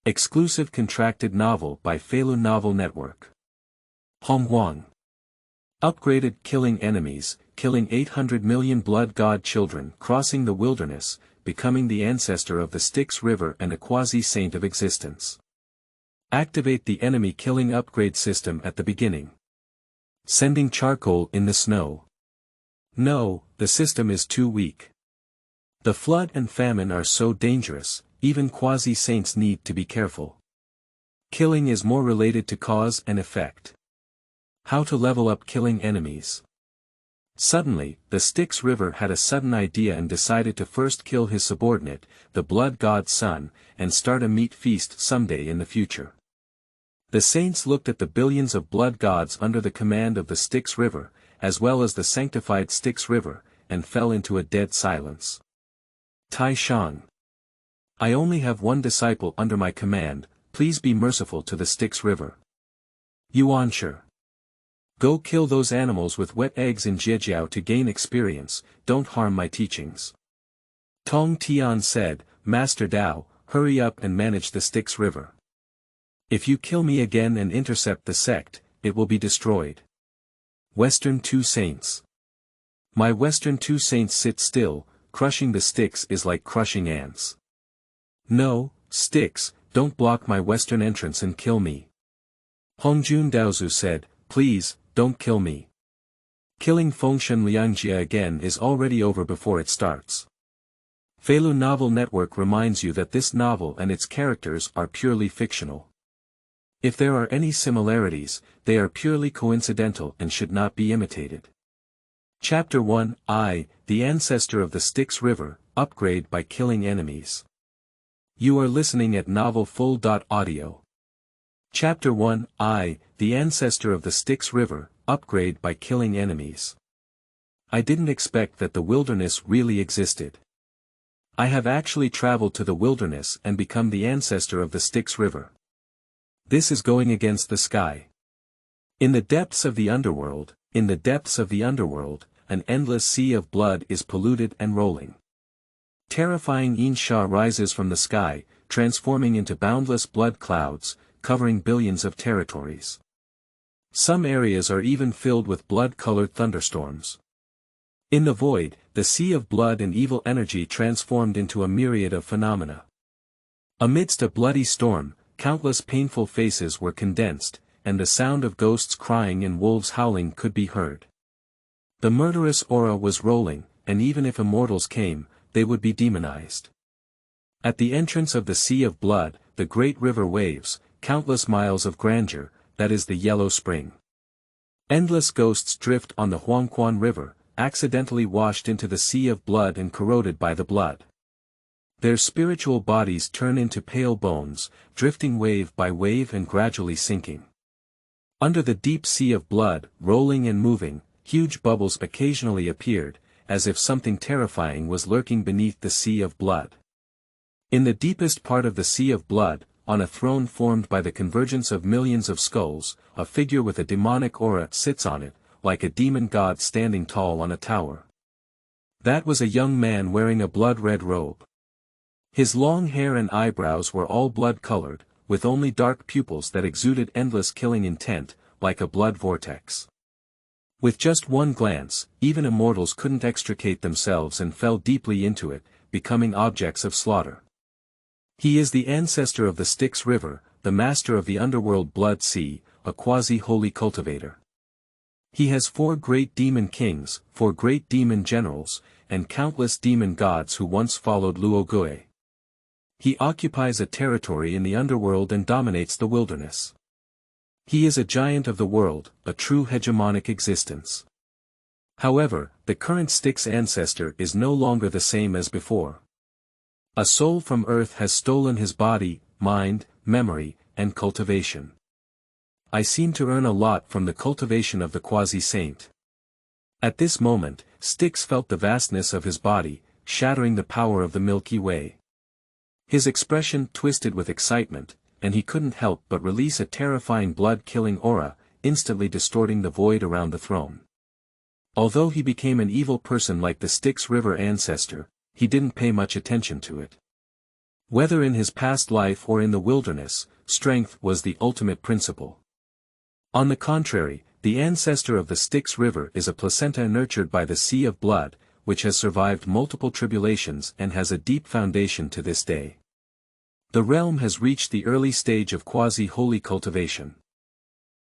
Exclusive contracted novel by Feilu Novel Network. Honghuang. Upgraded killing enemies, killing 800 million blood god children, crossing the wilderness, becoming the ancestor of the Styx River and a quasi-saint of existence. Activate the enemy killing upgrade system at the beginning. Sending charcoal in the snow. No, the system is too weak. The flood and famine are so dangerous, even quasi-saints need to be careful. Killing is more related to cause and effect. How to level up killing enemies. Suddenly, the Styx River had a sudden idea and decided to first kill his subordinate, the blood god's son, and start a meat feast someday in the future. The saints looked at the billions of blood gods under the command of the Styx River, as well as the sanctified Styx River, and fell into a dead silence. Tai Shang. I only have one disciple under my command, please be merciful to the Styx River. Yuanshi. Go kill those animals with wet eggs in Jiejiao to gain experience, don't harm my teachings. Tong Tian said, Master Dao, hurry up and manage the Styx River. If you kill me again and intercept the sect, it will be destroyed. Western Two Saints. My Western Two Saints sit still, crushing the Styx is like crushing ants. No, Styx, don't block my western entrance and kill me. Hongjun Daozu said, please, don't kill me. Killing Fengshen Liangjie again is already over before it starts. Feilu Novel Network reminds you that this novel and its characters are purely fictional. If there are any similarities, they are purely coincidental and should not be imitated. Chapter 1, The Ancestor of the Styx River, Upgrade by Killing Enemies. You are listening at novelfull.audio. Chapter 1, The Ancestor of the Styx River, Upgrade by Killing Enemies. I didn't expect that the wilderness really existed. I have actually traveled to the wilderness and become the ancestor of the Styx River. This is going against the sky. In the depths of the underworld, an endless sea of blood is polluted and rolling. Terrifying Xianxia rises from the sky, transforming into boundless blood clouds, covering billions of territories. Some areas are even filled with blood-colored thunderstorms. In the void, the sea of blood and evil energy transformed into a myriad of phenomena. Amidst a bloody storm, countless painful faces were condensed, and the sound of ghosts crying and wolves howling could be heard. The murderous aura was rolling, and even if immortals came, they would be demonized. At the entrance of the sea of blood, the great river waves, countless miles of grandeur, that is the Yellow Spring. Endless ghosts drift on the Honghuang River, accidentally washed into the sea of blood and corroded by the blood. Their spiritual bodies turn into pale bones, drifting wave by wave and gradually sinking. Under the deep sea of blood, rolling and moving, huge bubbles occasionally appeared, as if something terrifying was lurking beneath the sea of blood. In the deepest part of the sea of blood, on a throne formed by the convergence of millions of skulls, a figure with a demonic aura sits on it, like a demon god standing tall on a tower. That was a young man wearing a blood-red robe. His long hair and eyebrows were all blood-colored, with only dark pupils that exuded endless killing intent, like a blood vortex. With just one glance, even immortals couldn't extricate themselves and fell deeply into it, becoming objects of slaughter. He is the ancestor of the Styx River, the master of the underworld blood sea, a quasi-holy cultivator. He has 4 great demon kings, 4 great demon generals, and countless demon gods who once followed Luogue. He occupies a territory in the underworld and dominates the wilderness. He is a giant of the world, a true hegemonic existence. However, the current Styx ancestor is no longer the same as before. A soul from Earth has stolen his body, mind, memory, and cultivation. I seem to earn a lot from the cultivation of the quasi-saint. At this moment, Styx felt the vastness of his body, shattering the power of the Milky Way. His expression twisted with excitement, and he couldn't help but release a terrifying blood-killing aura, instantly distorting the void around the throne. Although he became an evil person like the Styx River ancestor, he didn't pay much attention to it. Whether in his past life or in the wilderness, strength was the ultimate principle. On the contrary, the ancestor of the Styx River is a placenta nurtured by the sea of blood, which has survived multiple tribulations and has a deep foundation to this day. The realm has reached the early stage of quasi-holy cultivation.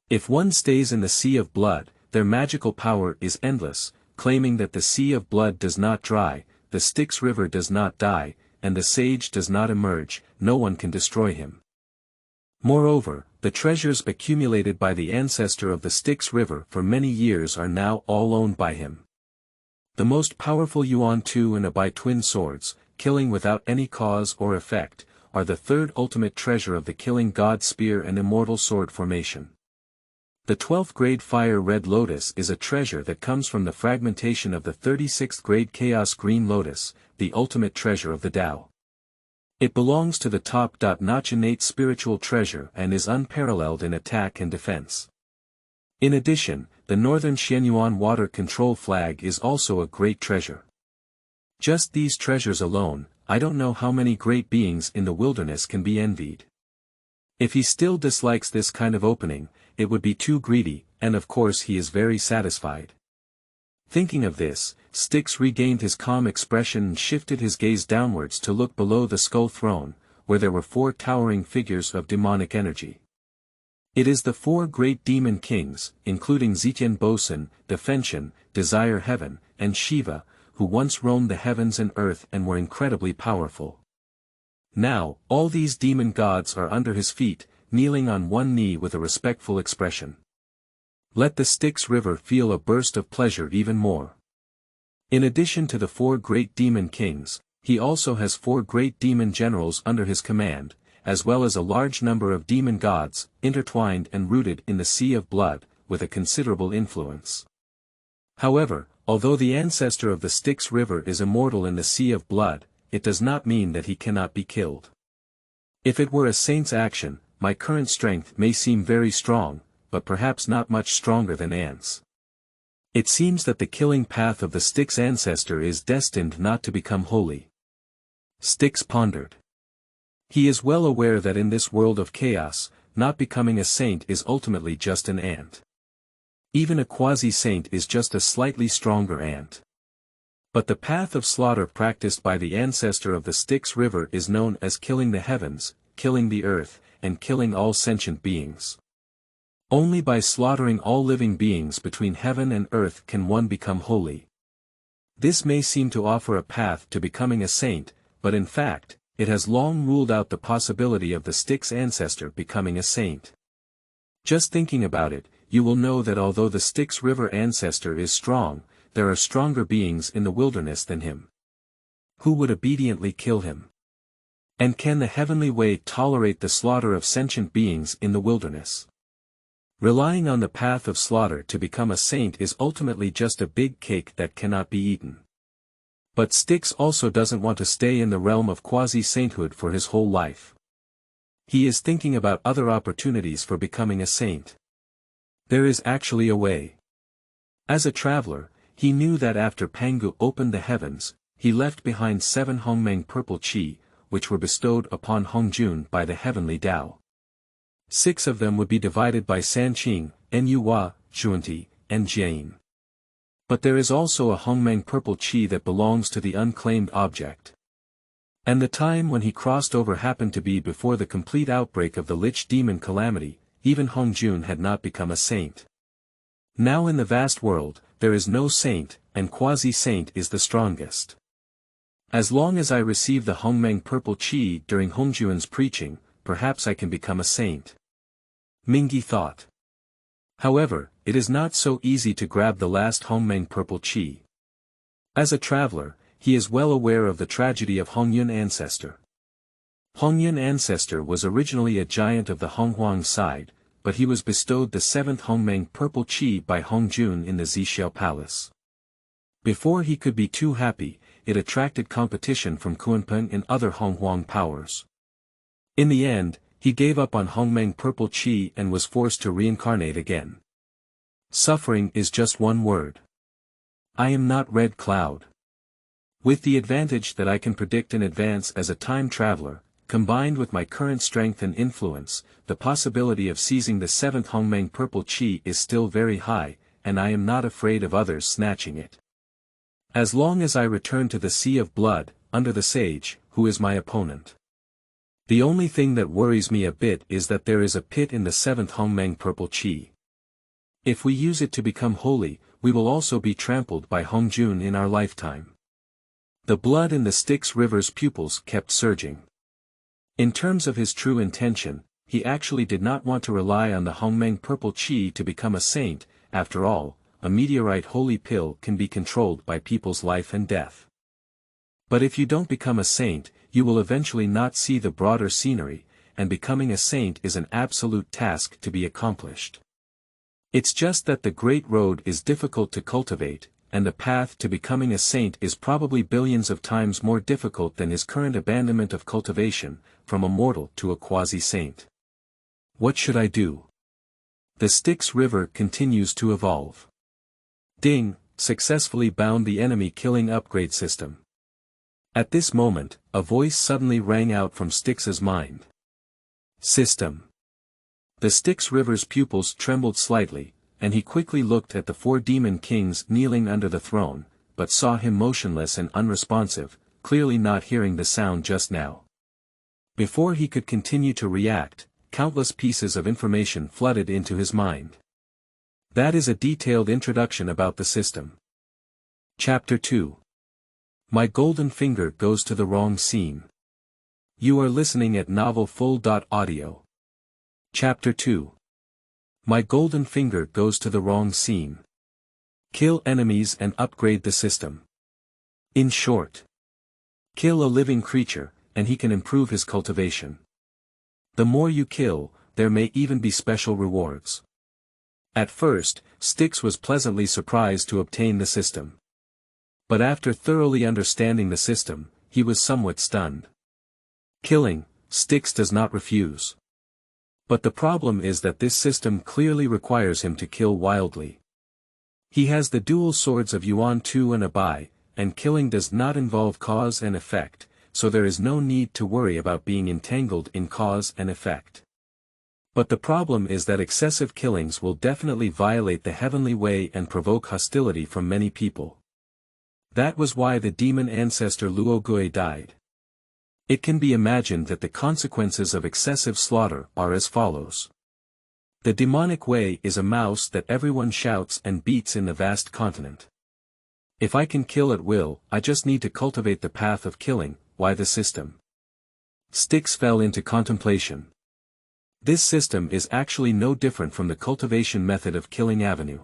If one stays in the sea of blood, their magical power is endless, claiming that the sea of blood does not dry, the Styx River does not die, and the sage does not emerge, no one can destroy him. Moreover, the treasures accumulated by the ancestor of the Styx River for many years are now all owned by him. The most powerful Yuan-2 and Abai twin swords, killing without any cause or effect, are the third ultimate treasure of the killing god spear and immortal sword formation. The 12th grade fire red lotus is a treasure that comes from the fragmentation of the 36th grade chaos green lotus, the ultimate treasure of the Tao. It belongs to the top-notch innate spiritual treasure and is unparalleled in attack and defense. In addition, the northern Xianyuan water control flag is also a great treasure. Just these treasures alone, I don't know how many great beings in the wilderness can be envied. If he still dislikes this kind of opening, it would be too greedy, and of course he is very satisfied. Thinking of this, Styx regained his calm expression and shifted his gaze downwards to look below the skull throne, where there were 4 towering figures of demonic energy. It is the 4 great demon kings, including Zitian Bosun, the Fengshen, Desire Heaven, and Shiva, who once roamed the heavens and earth and were incredibly powerful. Now, all these demon gods are under his feet, kneeling on one knee with a respectful expression. Let the Styx River feel a burst of pleasure even more. In addition to the 4 great demon kings, he also has 4 great demon generals under his command, as well as a large number of demon gods, intertwined and rooted in the sea of blood, with a considerable influence. However, although the ancestor of the Styx River is immortal in the sea of blood, it does not mean that he cannot be killed. If it were a saint's action, my current strength may seem very strong, but perhaps not much stronger than ants. It seems that the killing path of the Styx ancestor is destined not to become holy. Styx pondered. He is well aware that in this world of chaos, not becoming a saint is ultimately just an ant. Even a quasi-saint is just a slightly stronger ant. But the path of slaughter practiced by the ancestor of the Styx River is known as killing the heavens, killing the earth, and killing all sentient beings. Only by slaughtering all living beings between heaven and earth can one become holy. This may seem to offer a path to becoming a saint, but in fact, it has long ruled out the possibility of the Styx ancestor becoming a saint. Just thinking about it, you will know that although the Styx River ancestor is strong, there are stronger beings in the wilderness than him. Who would obediently kill him? And can the heavenly way tolerate the slaughter of sentient beings in the wilderness? Relying on the path of slaughter to become a saint is ultimately just a big cake that cannot be eaten. But Styx also doesn't want to stay in the realm of quasi-sainthood for his whole life. He is thinking about other opportunities for becoming a saint. There is actually a way. As a traveler, he knew that after Pangu opened the heavens, he left behind 7 Hongmeng purple qi, which were bestowed upon Hongjun by the heavenly Tao. 6 of them would be divided by Sanqing, Nuwa, Zhuanti, and Jian. But there is also a Hongmeng purple qi that belongs to the unclaimed object. And the time when he crossed over happened to be before the complete outbreak of the Lich demon calamity. Even Hongjun had not become a saint. Now in the vast world, there is no saint, and quasi-saint is the strongest. As long as I receive the Hongmeng purple qi during Hongjun's preaching, perhaps I can become a saint. Mingyi thought. However, it is not so easy to grab the last Hongmeng purple qi. As a traveler, he is well aware of the tragedy of Hongyun Ancestor. Hongyun Ancestor was originally a giant of the Honghuang side, but he was bestowed the 7th Hongmeng purple qi by Hongjun in the Zixiao palace. Before he could be too happy, it attracted competition from Kunpeng and other Honghuang powers. In the end, he gave up on Hongmeng purple qi and was forced to reincarnate again. Suffering is just one word. I am not Red Cloud. With the advantage that I can predict in advance as a time traveler, combined with my current strength and influence, the possibility of seizing the 7th Honghuang purple qi is still very high, and I am not afraid of others snatching it. As long as I return to the Sea of Blood, under the sage, who is my opponent. The only thing that worries me a bit is that there is a pit in the 7th Honghuang purple qi. If we use it to become holy, we will also be trampled by Hongjun in our lifetime. The blood in the Styx River's pupils kept surging. In terms of his true intention, he actually did not want to rely on the Honghuang purple qi to become a saint. After all, a meteorite holy pill can be controlled by people's life and death. But if you don't become a saint, you will eventually not see the broader scenery, and becoming a saint is an absolute task to be accomplished. It's just that the Great Road is difficult to cultivate, and the path to becoming a saint is probably billions of times more difficult than his current abandonment of cultivation, from a mortal to a quasi-saint. What should I do? The Styx River continues to evolve. Ding, successfully bound the enemy-killing upgrade system. At this moment, a voice suddenly rang out from Styx's mind. System. The Styx River's pupils trembled slightly, and he quickly looked at the 4 demon kings kneeling under the throne, but saw him motionless and unresponsive, clearly not hearing the sound just now. Before he could continue to react, countless pieces of information flooded into his mind. That is a detailed introduction about the system. Chapter 2. My golden finger goes to the wrong scene. You are listening at novelfull.audio. Chapter 2. My golden finger goes to the wrong scene. Kill enemies and upgrade the system. In short, kill a living creature, and he can improve his cultivation. The more you kill, there may even be special rewards. At first, Styx was pleasantly surprised to obtain the system. But after thoroughly understanding the system, he was somewhat stunned. Killing, Styx does not refuse. But the problem is that this system clearly requires him to kill wildly. He has the dual swords of Yuan-2 and Abai, and killing does not involve cause and effect, so there is no need to worry about being entangled in cause and effect. But the problem is that excessive killings will definitely violate the heavenly way and provoke hostility from many people. That was why the demon ancestor Luogui died. It can be imagined that the consequences of excessive slaughter are as follows. The demonic way is a mouse that everyone shouts and beats in the vast continent. If I can kill at will, I just need to cultivate the path of killing. Why the system? Styx fell into contemplation. This system is actually no different from the cultivation method of killing avenue.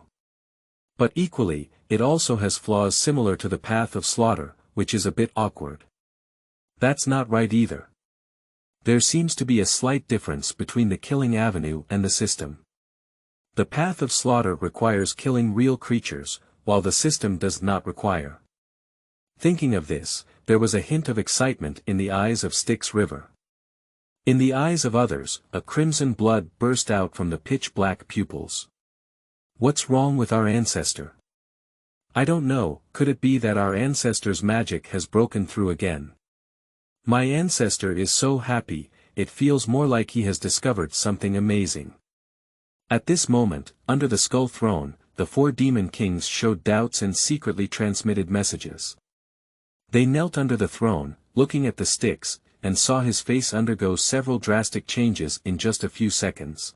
But equally, it also has flaws similar to the path of slaughter, which is a bit awkward. That's not right either. There seems to be a slight difference between the killing avenue and the system. The path of slaughter requires killing real creatures, while the system does not require. Thinking of this, there was a hint of excitement in the eyes of Styx River. In the eyes of others, a crimson blood burst out from the pitch-black pupils. What's wrong with our ancestor? I don't know, could it be that our ancestor's magic has broken through again? My ancestor is so happy, it feels more like he has discovered something amazing. At this moment, under the skull throne, the 4 demon kings showed doubts and secretly transmitted messages. They knelt under the throne, looking at the Styx, and saw his face undergo several drastic changes in just a few seconds.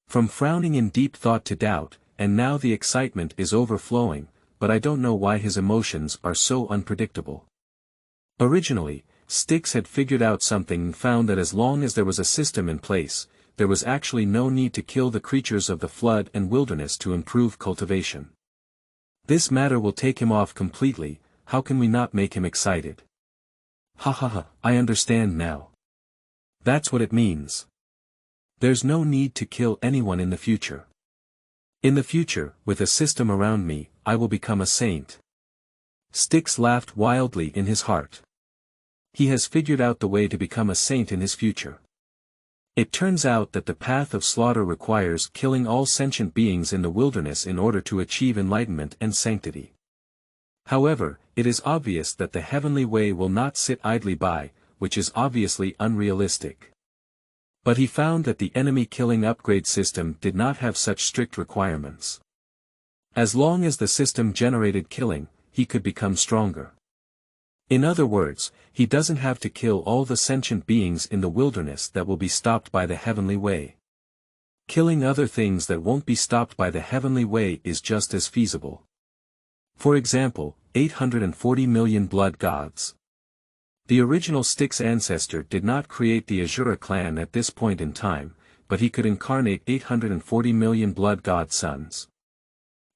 From frowning in deep thought to doubt, and now the excitement is overflowing, but I don't know why his emotions are so unpredictable. Originally, Styx had figured out something and found that as long as there was a system in place, there was actually no need to kill the creatures of the flood and wilderness to improve cultivation. This matter will take him off completely. How can we not make him excited? Ha ha ha, I understand now. That's what it means. There's no need to kill anyone in the future. In the future, with a system around me, I will become a saint. Styx laughed wildly in his heart. He has figured out the way to become a saint in his future. It turns out that the path of slaughter requires killing all sentient beings in the wilderness in order to achieve enlightenment and sanctity. However, it is obvious that the heavenly way will not sit idly by, which is obviously unrealistic. But he found that the enemy killing upgrade system did not have such strict requirements. As long as the system generated killing, he could become stronger. In other words, he doesn't have to kill all the sentient beings in the wilderness that will be stopped by the heavenly way. Killing other things that won't be stopped by the heavenly way is just as feasible. For example, 840 million blood gods. The original Styx ancestor did not create the Azura clan at this point in time, but he could incarnate 840 million blood god sons.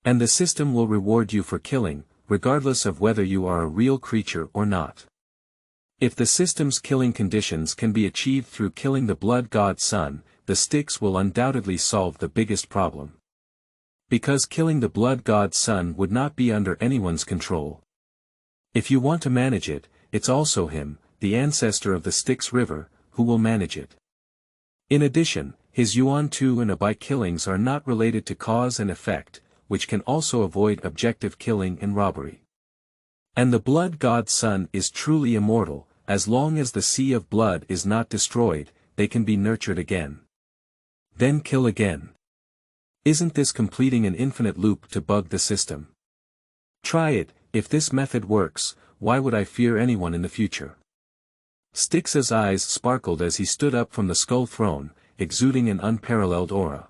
And the system will reward you for killing, regardless of whether you are a real creature or not. If the system's killing conditions can be achieved through killing the blood god son, the Styx will undoubtedly solve the biggest problem. Because killing the blood god son would not be under anyone's control. If you want to manage it, it's also him, the ancestor of the Styx River, who will manage it. In addition, his Yuan-2 and Abai killings are not related to cause and effect, which can also avoid objective killing and robbery. And the blood god son is truly immortal, as long as the sea of blood is not destroyed, they can be nurtured again. Then kill again. Isn't this completing an infinite loop to bug the system? Try it. If this method works, why would I fear anyone in the future? Styx's eyes sparkled as he stood up from the skull throne, exuding an unparalleled aura.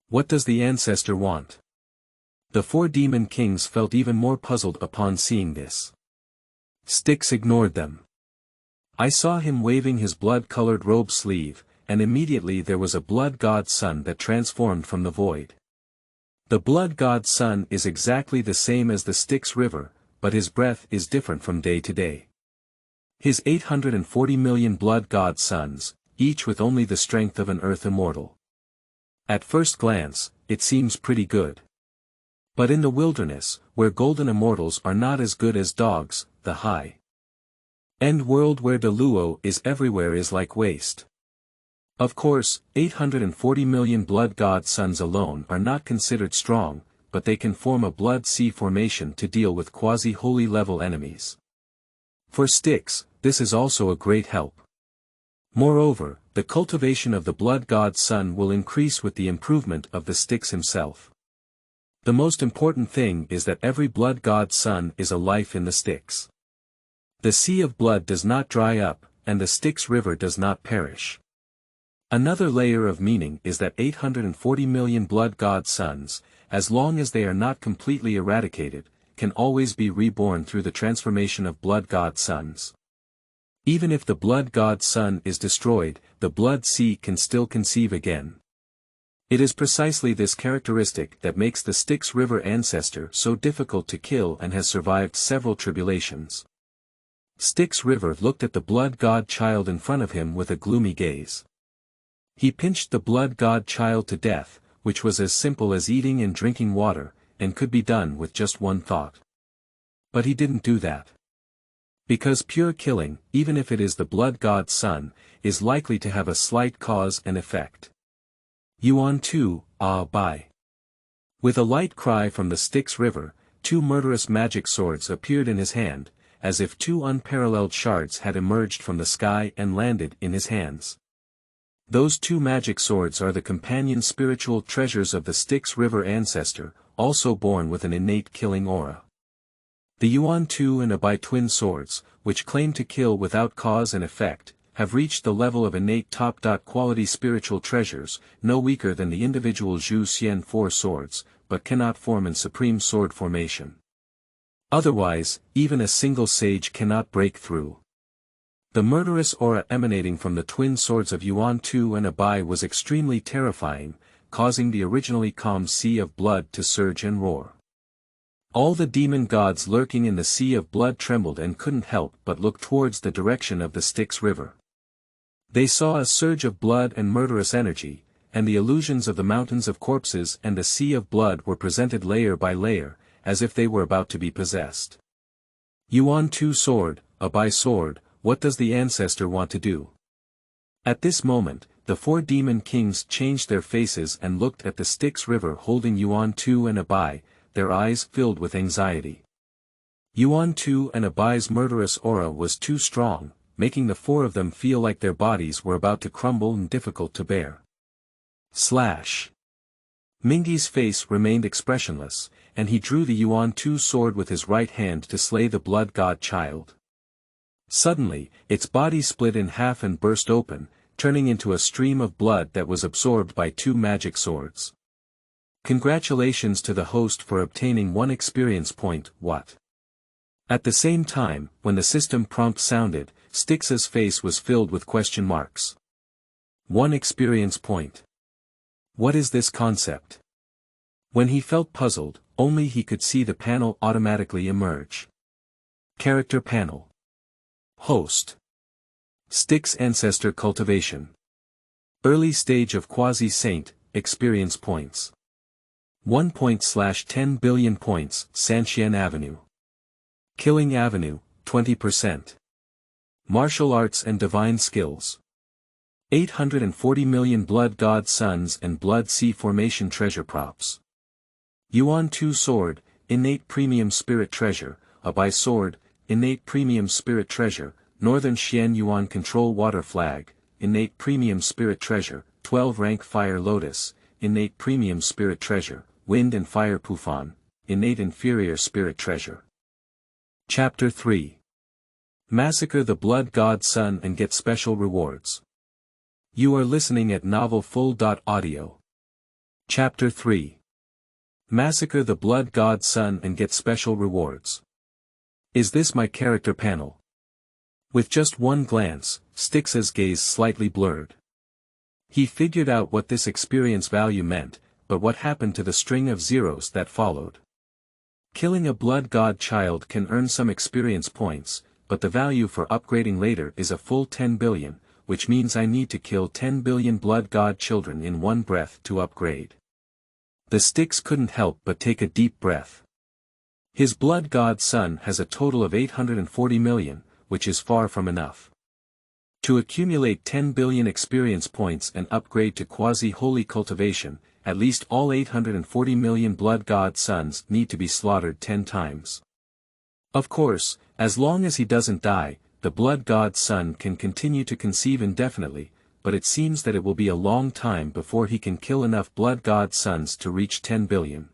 What does the ancestor want? The four demon kings felt even more puzzled upon seeing this. Styx ignored them. I saw him waving his blood-colored robe sleeve, and immediately there was a blood god son that transformed from the void. The blood god son is exactly the same as the Styx River, but his breath is different from day to day. His 840 million blood god sons, each with only the strength of an earth immortal. At first glance, it seems pretty good. But in the wilderness, where golden immortals are not as good as dogs, the high-end world where the luo is everywhere is like waste. Of course, 840 million blood god sons alone are not considered strong, but they can form a blood sea formation to deal with quasi-holy level enemies. For Styx, this is also a great help. Moreover, the cultivation of the blood god son will increase with the improvement of the Styx himself. The most important thing is that every blood god son is a life in the Styx. The sea of blood does not dry up, and the Styx River does not perish. Another layer of meaning is that 840 million blood god sons, as long as they are not completely eradicated, can always be reborn through the transformation of blood god sons. Even if the blood god son is destroyed, the blood sea can still conceive again. It is precisely this characteristic that makes the Styx River ancestor so difficult to kill and has survived several tribulations. Styx River looked at the blood god child in front of him with a gloomy gaze. He pinched the blood god child to death, which was as simple as eating and drinking water, and could be done with just one thought. But he didn't do that. Because pure killing, even if it is the blood god's son, is likely to have a slight cause and effect. Yuan-2, Bai. With a light cry from the Styx River, two murderous magic swords appeared in his hand, as if two unparalleled shards had emerged from the sky and landed in his hands. Those two magic swords are the companion spiritual treasures of the Styx River ancestor, also born with an innate killing aura. The Yuan-2 and Abai twin swords, which claim to kill without cause and effect, have reached the level of innate top-quality spiritual treasures, no weaker than the individual Zhu Xian 4 swords, but cannot form in supreme sword formation. Otherwise, even a single sage cannot break through. The murderous aura emanating from the twin swords of Yuan-2 and Abai was extremely terrifying, causing the originally calm sea of blood to surge and roar. All the demon gods lurking in the sea of blood trembled and couldn't help but look towards the direction of the Styx River. They saw a surge of blood and murderous energy, and the illusions of the mountains of corpses and the sea of blood were presented layer by layer, as if they were about to be possessed. Yuan-2 sword, Abai sword, what does the ancestor want to do? At this moment, the four demon kings changed their faces and looked at the Styx River holding Yuan-2 and Abai, their eyes filled with anxiety. Yuan-2 and Abai's murderous aura was too strong, making the four of them feel like their bodies were about to crumble and difficult to bear. Slash. Mingyi's face remained expressionless, and he drew the Yuan-2 sword with his right hand to slay the blood god child. Suddenly, its body split in half and burst open, turning into a stream of blood that was absorbed by two magic swords. Congratulations to the host for obtaining 1 experience point, what? At the same time, when the system prompt sounded, Styx's face was filled with question marks. 1 experience point. What is this concept? When he felt puzzled, only he could see the panel automatically emerge. Character panel. Host. Styx Ancestor Cultivation. Early stage of quasi-saint, experience points. 1 point/10 billion points, Sanxian Avenue. Killing Avenue, 20%. Martial arts and divine skills. 840 million blood god suns and blood sea formation treasure props. Yuan-2 sword, innate premium spirit treasure, Abai sword, innate premium spirit treasure, Northern Xian Yuan control water flag, innate premium spirit treasure, 12 rank fire lotus, innate premium spirit treasure, wind and fire Putuan, innate inferior spirit treasure. Chapter 3. Massacre the blood god sun and get special rewards. You are listening at novelfull.audio. Chapter 3. Massacre the blood god sun and get special rewards. Is this my character panel? With just one glance, Styx's gaze slightly blurred. He figured out what this experience value meant, but what happened to the string of zeros that followed? Killing a blood god child can earn some experience points, but the value for upgrading later is a full 10 billion, which means I need to kill 10 billion blood god children in one breath to upgrade. The Styx couldn't help but take a deep breath. His blood god son has a total of 840 million, which is far from enough. To accumulate 10 billion experience points and upgrade to quasi-holy cultivation, at least all 840 million blood god sons need to be slaughtered 10 times. Of course, as long as he doesn't die, the blood god son can continue to conceive indefinitely, but it seems that it will be a long time before he can kill enough blood god sons to reach 10 billion.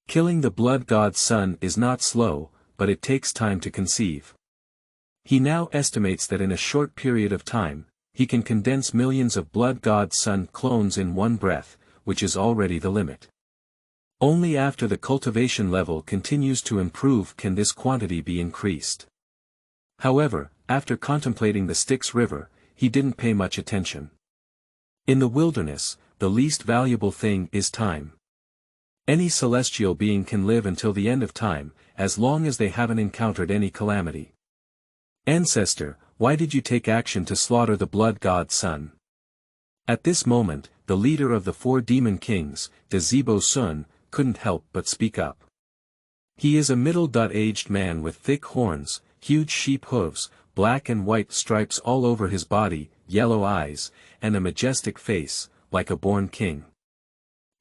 Killing the blood god son is not slow, but it takes time to conceive. He now estimates that in a short period of time, he can condense millions of blood god son clones in one breath, which is already the limit. Only after the cultivation level continues to improve can this quantity be increased. However, after contemplating the Styx River, he didn't pay much attention. In the wilderness, the least valuable thing is time. Any celestial being can live until the end of time, as long as they haven't encountered any calamity. Ancestor, why did you take action to slaughter the blood god son? At this moment, the leader of the 4 demon kings, Zixiao Sun, couldn't help but speak up. He is a middle-aged man with thick horns, huge sheep hooves, black and white stripes all over his body, yellow eyes, and a majestic face, like a born king.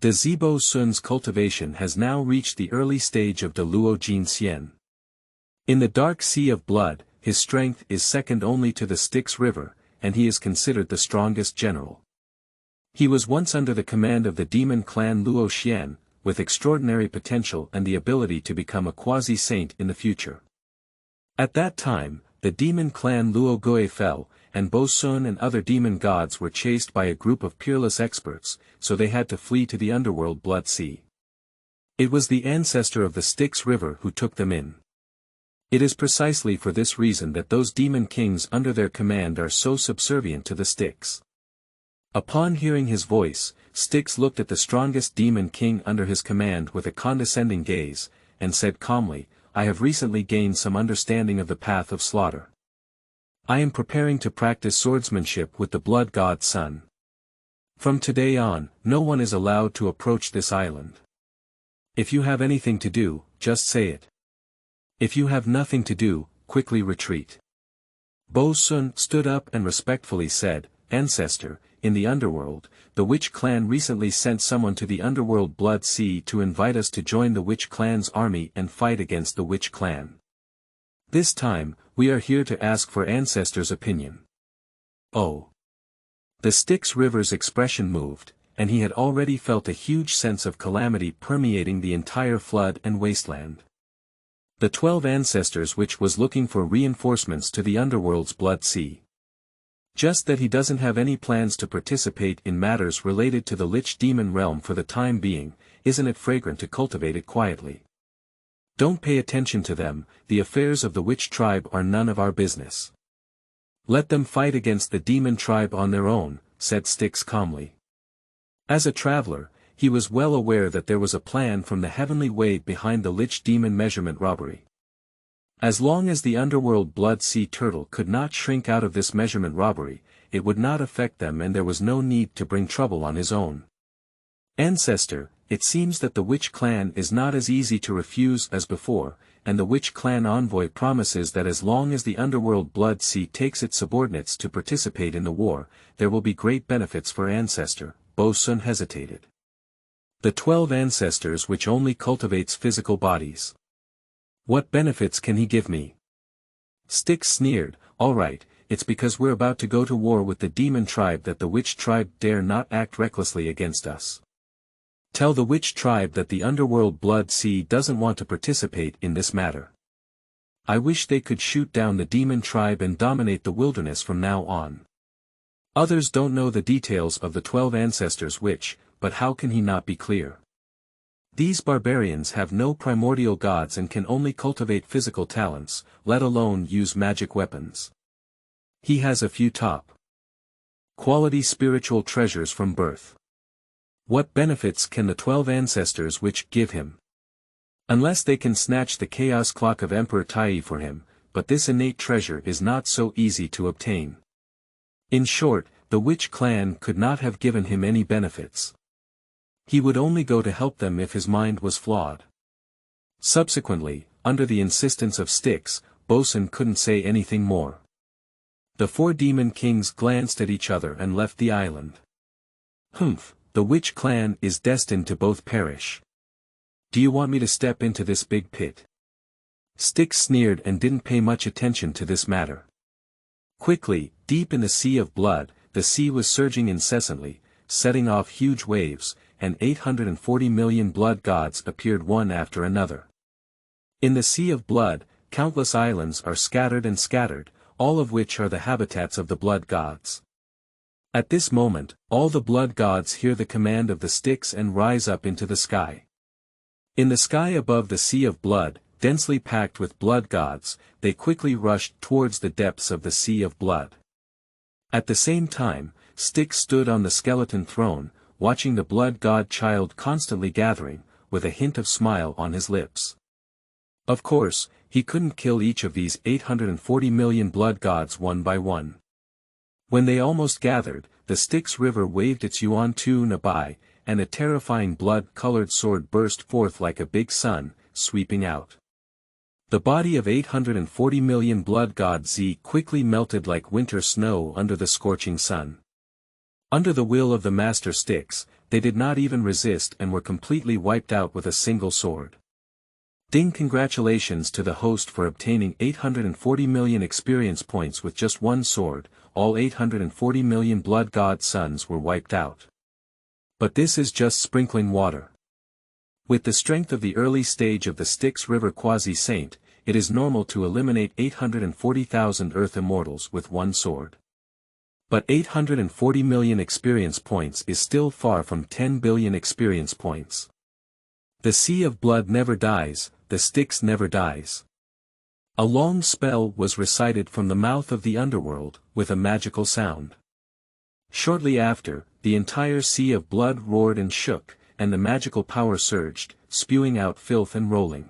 Zixiao Sun's cultivation has now reached the early stage of Deluo Jin Xian. In the dark sea of blood, his strength is second only to the Styx River, and he is considered the strongest general. He was once under the command of the demon clan Luo Xian, with extraordinary potential and the ability to become a quasi-saint in the future. At that time, the demon clan Luo Gui fell, and Bo Sun and other demon gods were chased by a group of peerless experts, so they had to flee to the underworld Blood Sea. It was the ancestor of the Styx River who took them in. It is precisely for this reason that those demon kings under their command are so subservient to the Styx. Upon hearing his voice, Styx looked at the strongest demon king under his command with a condescending gaze, and said calmly, I have recently gained some understanding of the path of slaughter. I am preparing to practice swordsmanship with the blood god Sun. From today on, no one is allowed to approach this island. If you have anything to do, just say it. If you have nothing to do, quickly retreat. Bo Sun stood up and respectfully said, Ancestor, in the underworld, the witch clan recently sent someone to the underworld Blood Sea to invite us to join the witch clan's army and fight against the witch clan. This time, we are here to ask for Ancestor's opinion. Oh. The Styx River's expression moved, and he had already felt a huge sense of calamity permeating the entire flood and wasteland. The 12 Ancestors which was looking for reinforcements to the underworld's blood sea. Just that he doesn't have any plans to participate in matters related to the Lich Demon realm for the time being, isn't it fragrant to cultivate it quietly? Don't pay attention to them, the affairs of the Witch tribe are none of our business. Let them fight against the demon tribe on their own, said Styx calmly. As a traveler, he was well aware that there was a plan from the heavenly way behind the Lich Demon measurement robbery. As long as the underworld blood sea turtle could not shrink out of this measurement robbery, it would not affect them and there was no need to bring trouble on his own. Ancestor, it seems that the Witch clan is not as easy to refuse as before, and the Witch clan envoy promises that as long as the underworld blood sea takes its subordinates to participate in the war, there will be great benefits for Ancestor. Bosun hesitated. The 12 Ancestors which only cultivates physical bodies. What benefits can he give me? Styx sneered, all right, it's because we're about to go to war with the demon tribe that the Witch tribe dare not act recklessly against us. Tell the Witch tribe that the underworld blood sea doesn't want to participate in this matter. I wish they could shoot down the demon tribe and dominate the wilderness from now on. Others don't know the details of the 12 Ancestors which, but how can he not be clear? These barbarians have no primordial gods and can only cultivate physical talents, let alone use magic weapons. He has a few top quality spiritual treasures from birth. What benefits can the 12 Ancestors which give him? Unless they can snatch the chaos clock of Emperor Tai for him, but this innate treasure is not so easy to obtain. In short, the Witch clan could not have given him any benefits. He would only go to help them if his mind was flawed. Subsequently, under the insistence of Styx, Bosun couldn't say anything more. The 4 demon kings glanced at each other and left the island. Humph, the Witch clan is destined to both perish. Do you want me to step into this big pit? Styx sneered and didn't pay much attention to this matter. Quickly, deep in the sea of blood, the sea was surging incessantly, setting off huge waves, and 840 million blood gods appeared one after another. In the sea of blood, countless islands are scattered, all of which are the habitats of the blood gods. At this moment, all the blood gods hear the command of the Styx and rise up into the sky. In the sky above the sea of blood, densely packed with blood gods, they quickly rushed towards the depths of the sea of blood. At the same time, Styx stood on the skeleton throne, watching the blood god child constantly gathering, with a hint of smile on his lips. Of course, he couldn't kill each of these 840 million blood gods one by one. When they almost gathered, the Styx River waved its Yuanshi, and a terrifying blood-colored sword burst forth like a big sun, sweeping out. The body of 840 million blood god Z quickly melted like winter snow under the scorching sun. Under the will of the master Styx, they did not even resist and were completely wiped out with a single sword. Ding! Congratulations to the host for obtaining 840 million experience points with just one sword. All 840 million blood god sons were wiped out. But this is just sprinkling water. With the strength of the early stage of the Styx River quasi-saint, it is normal to eliminate 840,000 Earth immortals with one sword. But 840 million experience points is still far from 10 billion experience points. The sea of blood never dies, the Styx never dies. A long spell was recited from the mouth of the underworld, with a magical sound. Shortly after, the entire sea of blood roared and shook, and the magical power surged, spewing out filth and rolling.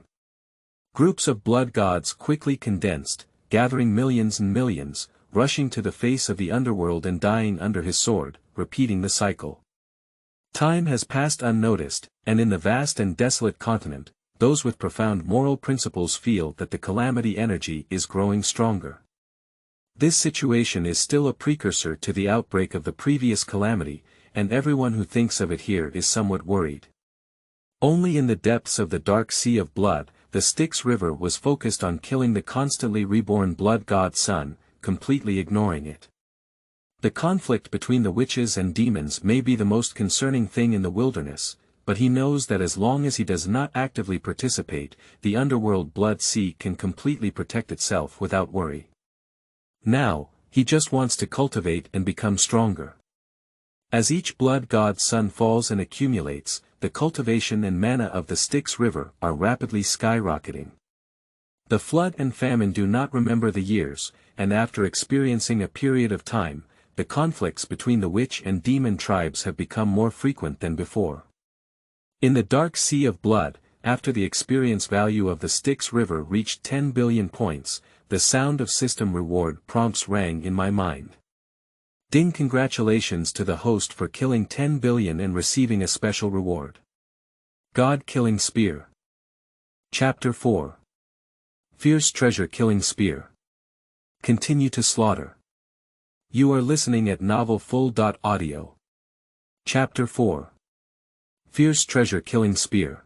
Groups of blood gods quickly condensed, gathering millions and millions, rushing to the face of the underworld and dying under his sword, repeating the cycle. Time has passed unnoticed, and in the vast and desolate continent, those with profound moral principles feel that the calamity energy is growing stronger. This situation is still a precursor to the outbreak of the previous calamity, and everyone who thinks of it here is somewhat worried. Only in the depths of the dark sea of blood, the Styx River was focused on killing the constantly reborn blood god Sun, completely ignoring it. The conflict between the witches and demons may be the most concerning thing in the wilderness, but he knows that as long as he does not actively participate, the underworld blood sea can completely protect itself without worry. Now, he just wants to cultivate and become stronger. As each blood god Sun falls and accumulates, the cultivation and mana of the Styx River are rapidly skyrocketing. The flood and famine do not remember the years, and after experiencing a period of time, the conflicts between the witch and demon tribes have become more frequent than before. In the dark sea of blood, after the experience value of the Styx River reached 10 billion points, the sound of system reward prompts rang in my mind. Ding! Congratulations to the host for killing 10 billion and receiving a special reward. God-killing spear. Chapter 4. Fierce treasure-killing spear. Continue to slaughter. You are listening at novelfull.audio. Chapter 4. Fierce treasure-killing spear.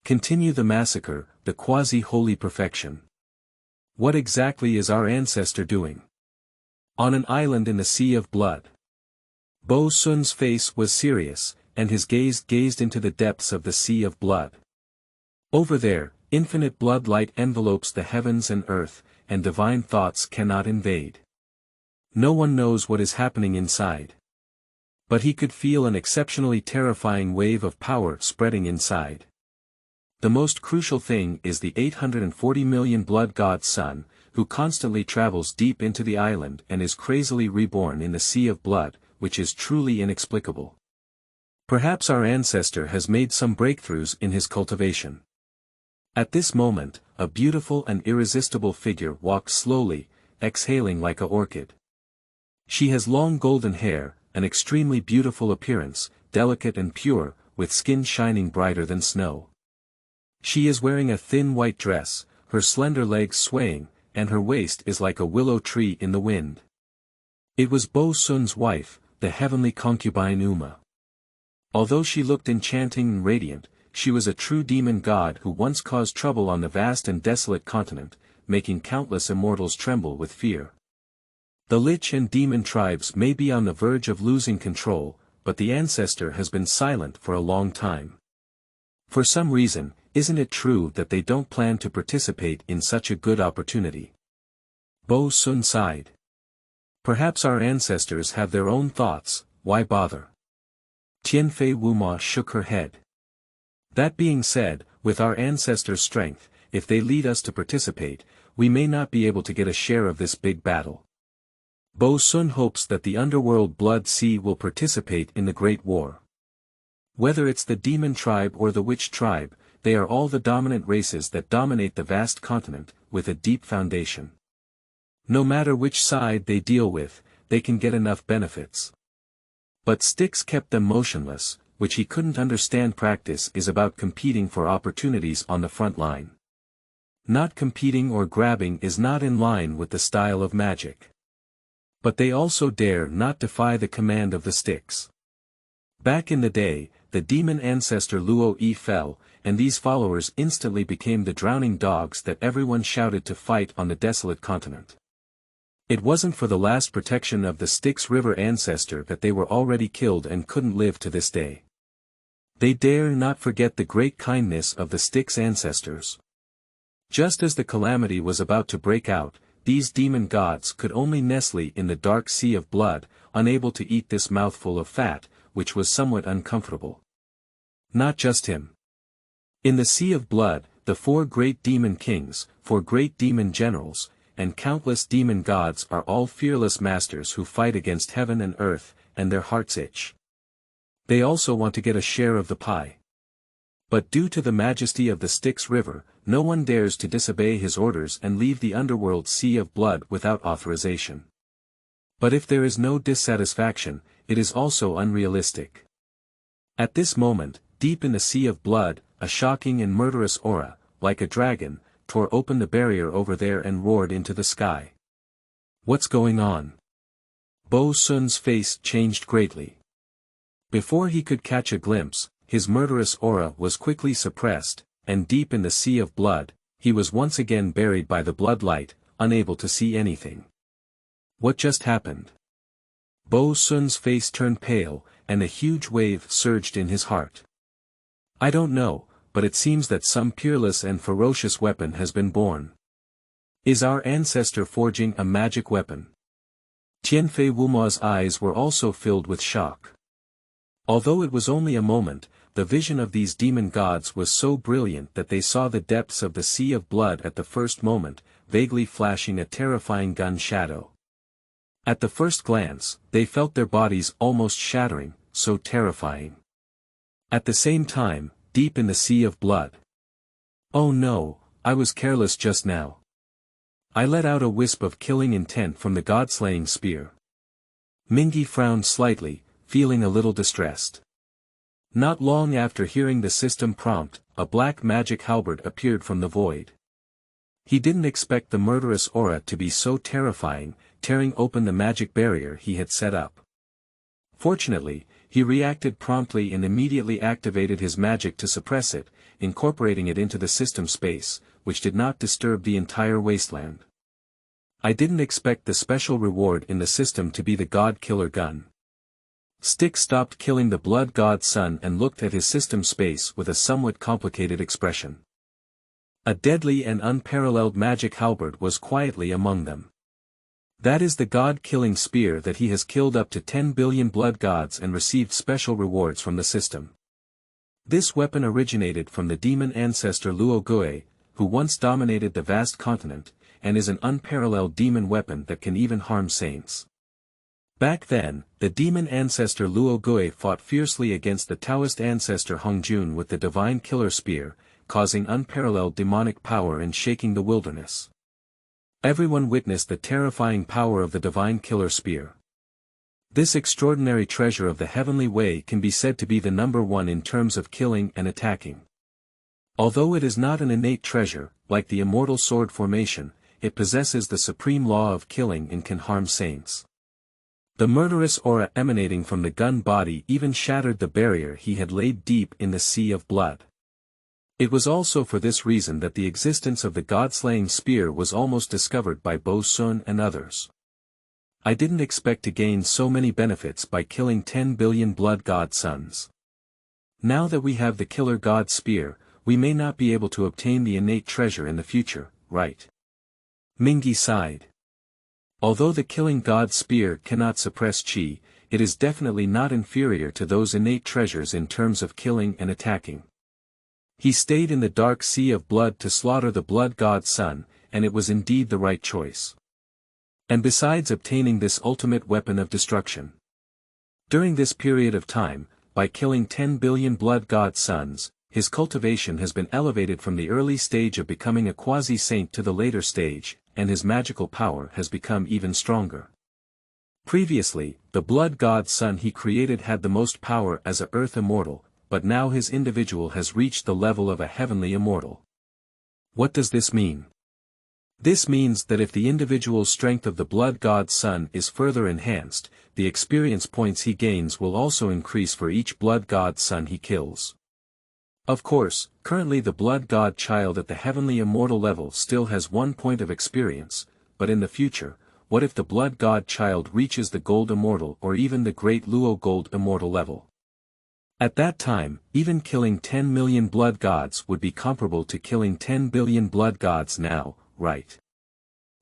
Continue the massacre, the quasi-holy perfection. What exactly is our ancestor doing? On an island in the sea of blood. Bo Sun's face was serious, and his gaze gazed into the depths of the sea of blood. Over there, infinite blood light envelopes the heavens and earth, and divine thoughts cannot invade. No one knows what is happening inside. But he could feel an exceptionally terrifying wave of power spreading inside. The most crucial thing is the 840 million blood god Sun, who constantly travels deep into the island and is crazily reborn in the sea of blood, which is truly inexplicable. Perhaps our ancestor has made some breakthroughs in his cultivation. At this moment, a beautiful and irresistible figure walks slowly, exhaling like a orchid. She has long golden hair, an extremely beautiful appearance, delicate and pure, with skin shining brighter than snow. She is wearing a thin white dress, her slender legs swaying, and her waist is like a willow tree in the wind. It was Bo Sun's wife, the heavenly concubine Uma. Although she looked enchanting and radiant, she was a true demon god who once caused trouble on the vast and desolate continent, making countless immortals tremble with fear. The lich and demon tribes may be on the verge of losing control, but the ancestor has been silent for a long time. For some reason, isn't it true that they don't plan to participate in such a good opportunity? Bo Sun sighed. Perhaps our ancestors have their own thoughts, why bother? Tianfei Wuma shook her head. That being said, with our ancestors' strength, if they lead us to participate, we may not be able to get a share of this big battle. Bo Sun hopes that the underworld blood sea will participate in the Great War. Whether it's the demon tribe or the witch tribe, they are all the dominant races that dominate the vast continent, with a deep foundation. No matter which side they deal with, they can get enough benefits. But Styx kept them motionless, which he couldn't understand. Practice is about competing for opportunities on the front line. Not competing or grabbing is not in line with the style of magic. But they also dare not defy the command of the Styx. Back in the day, the demon ancestor Luo Yi fell, and these followers instantly became the drowning dogs that everyone shouted to fight on the desolate continent. It wasn't for the last protection of the Styx River ancestor that they were already killed and couldn't live to this day. They dare not forget the great kindness of the Styx ancestors. Just as the calamity was about to break out, these demon gods could only nestle in the dark sea of blood, unable to eat this mouthful of fat, which was somewhat uncomfortable. Not just him. In the sea of blood, the 4 great demon kings, 4 great demon generals, and countless demon gods are all fearless masters who fight against heaven and earth, and their hearts itch. They also want to get a share of the pie. But due to the majesty of the Styx River, no one dares to disobey his orders and leave the underworld sea of blood without authorization. But if there is no dissatisfaction, it is also unrealistic. At this moment, deep in the sea of blood, a shocking and murderous aura, like a dragon, tore open the barrier over there and roared into the sky. What's going on? Bo Sun's face changed greatly. Before he could catch a glimpse, his murderous aura was quickly suppressed, and deep in the sea of blood, he was once again buried by the blood light, unable to see anything. What just happened? Bo Sun's face turned pale, and a huge wave surged in his heart. I don't know, but it seems that some peerless and ferocious weapon has been born. Is our ancestor forging a magic weapon? Tianfei Wuma's eyes were also filled with shock. Although it was only a moment, the vision of these demon gods was so brilliant that they saw the depths of the sea of blood at the first moment, vaguely flashing a terrifying gun shadow. At the first glance, they felt their bodies almost shattering, so terrifying. At the same time, deep in the sea of blood. Oh no, I was careless just now. I let out a wisp of killing intent from the god-slaying spear. Mingi frowned slightly, feeling a little distressed. Not long after hearing the system prompt, a black magic halberd appeared from the void. He didn't expect the murderous aura to be so terrifying, tearing open the magic barrier he had set up. Fortunately, he reacted promptly and immediately activated his magic to suppress it, incorporating it into the system space, which did not disturb the entire wasteland. I didn't expect the special reward in the system to be the god killer gun. Styx stopped killing the blood god's son and looked at his system space with a somewhat complicated expression. A deadly and unparalleled magic halberd was quietly among them. That is the god-killing spear that he has killed up to 10 billion blood gods and received special rewards from the system. This weapon originated from the demon ancestor Luo Gui, who once dominated the vast continent, and is an unparalleled demon weapon that can even harm saints. Back then, the demon ancestor Luo Gui fought fiercely against the Taoist ancestor Hongjun with the divine killer spear, causing unparalleled demonic power and shaking the wilderness. Everyone witnessed the terrifying power of the divine killer spear. This extraordinary treasure of the heavenly way can be said to be the number one in terms of killing and attacking. Although it is not an innate treasure, like the immortal sword formation, it possesses the supreme law of killing and can harm saints. The murderous aura emanating from the gun body even shattered the barrier he had laid deep in the sea of blood. It was also for this reason that the existence of the god-slaying spear was almost discovered by Bo Sun and others. I didn't expect to gain so many benefits by killing 10 billion blood god sons. Now that we have the killer god spear, we may not be able to obtain the innate treasure in the future, right? Mingi sighed. Although the killing god spear cannot suppress chi, it is definitely not inferior to those innate treasures in terms of killing and attacking. He stayed in the dark sea of blood to slaughter the blood god's son, and it was indeed the right choice. And besides obtaining this ultimate weapon of destruction. During this period of time, by killing 10 billion blood god sons, his cultivation has been elevated from the early stage of becoming a quasi-saint to the later stage, and his magical power has become even stronger. Previously, the blood god's son he created had the most power as a earth immortal, but now his individual has reached the level of a heavenly immortal. What does this mean? This means that if the individual strength of the blood god's son is further enhanced, the experience points he gains will also increase for each blood god's son he kills. Of course, currently the blood god child at the heavenly immortal level still has 1 point of experience, but in the future, what if the blood god child reaches the gold immortal or even the great Luo gold immortal level? At that time, even killing 10 million blood gods would be comparable to killing 10 billion blood gods now, right?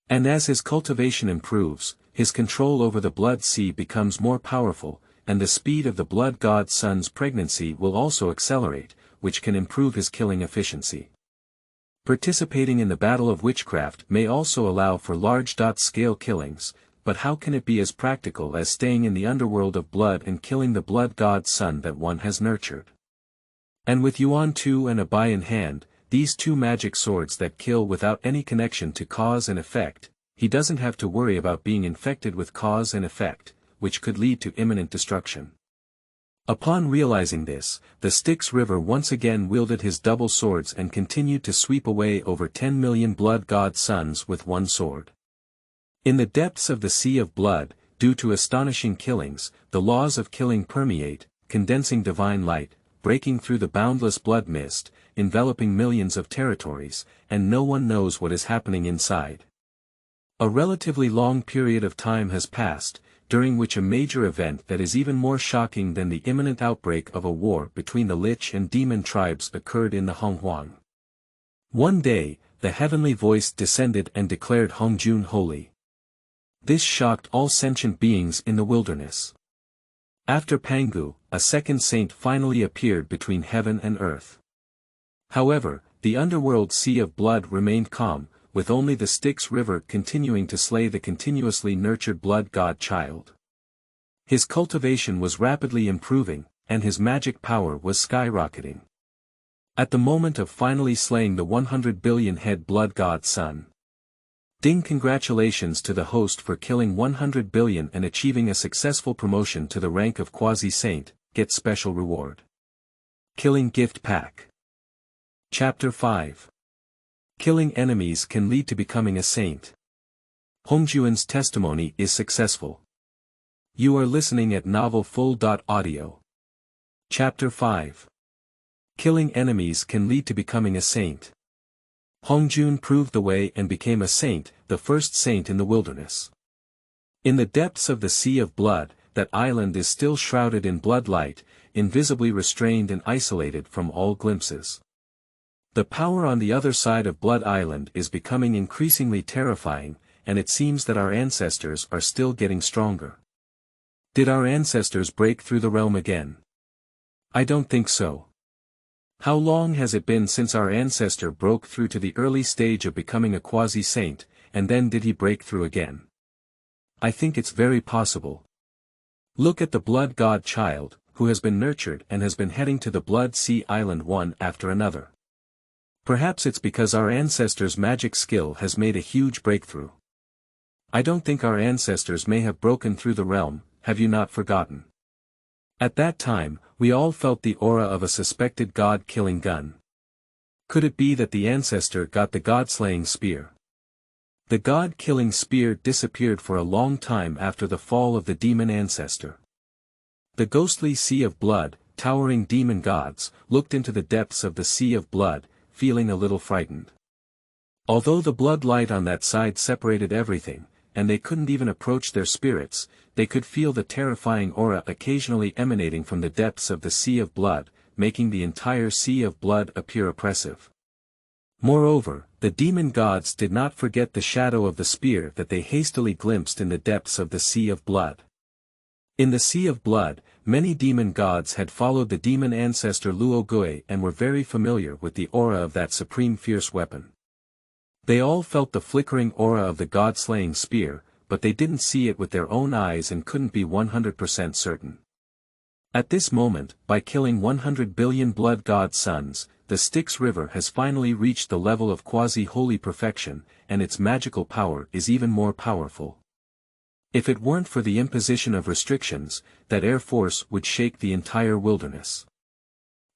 And as his cultivation improves, his control over the blood sea becomes more powerful, and the speed of the blood god's son's pregnancy will also accelerate, which can improve his killing efficiency. Participating in the battle of witchcraft may also allow for large-scale killings, but how can it be as practical as staying in the underworld of blood and killing the blood god's son that one has nurtured? And with Yuan 2 and a Bai in hand, these two magic swords that kill without any connection to cause and effect, he doesn't have to worry about being infected with cause and effect, which could lead to imminent destruction. Upon realizing this, the Styx River once again wielded his double swords and continued to sweep away over 10 million blood god sons with one sword. In the depths of the sea of blood, due to astonishing killings, the laws of killing permeate, condensing divine light, breaking through the boundless blood mist, enveloping millions of territories, and no one knows what is happening inside. A relatively long period of time has passed, during which a major event that is even more shocking than the imminent outbreak of a war between the Lich and Demon tribes occurred in the Honghuang. One day, the heavenly voice descended and declared Hongjun holy. This shocked all sentient beings in the wilderness. After Pangu, a second saint finally appeared between heaven and earth. However, the underworld sea of blood remained calm, with only the Styx River continuing to slay the continuously nurtured blood god child. His cultivation was rapidly improving, and his magic power was skyrocketing. At the moment of finally slaying the 100 billion head blood god son. Ding! Congratulations to the host for killing 100 billion and achieving a successful promotion to the rank of quasi-saint, get special reward. Killing gift pack. Chapter 5. Killing enemies can lead to becoming a saint. Hongjuan's testimony is successful. You are listening at novelfull.audio. Chapter 5. Killing enemies can lead to becoming a saint. Hongjun proved the way and became a saint, the first saint in the wilderness. In the depths of the Sea of Blood, that island is still shrouded in blood light, invisibly restrained and isolated from all glimpses. The power on the other side of Blood Island is becoming increasingly terrifying, and it seems that our ancestors are still getting stronger. Did our ancestors break through the realm again? I don't think so. How long has it been since our ancestor broke through to the early stage of becoming a quasi-saint, and then did he break through again? I think it's very possible. Look at the blood god child, who has been nurtured and has been heading to the Blood Sea Island one after another. Perhaps it's because our ancestors' magic skill has made a huge breakthrough. I don't think our ancestors may have broken through the realm, have you not forgotten? At that time, we all felt the aura of a suspected god-killing gun. Could it be that the ancestor got the god-slaying spear? The god-killing spear disappeared for a long time after the fall of the demon ancestor. The ghostly sea of blood, towering demon gods, looked into the depths of the sea of blood, feeling a little frightened. Although the blood light on that side separated everything, and they couldn't even approach their spirits, they could feel the terrifying aura occasionally emanating from the depths of the Sea of Blood, making the entire Sea of Blood appear oppressive. Moreover, the demon gods did not forget the shadow of the spear that they hastily glimpsed in the depths of the Sea of Blood. In the Sea of Blood, many demon gods had followed the demon ancestor Luo Gui and were very familiar with the aura of that supreme fierce weapon. They all felt the flickering aura of the god-slaying spear, but they didn't see it with their own eyes and couldn't be 100% certain. At this moment, by killing 100 billion blood god sons, the Styx River has finally reached the level of quasi-holy perfection, and its magical power is even more powerful. If it weren't for the imposition of restrictions, that air force would shake the entire wilderness.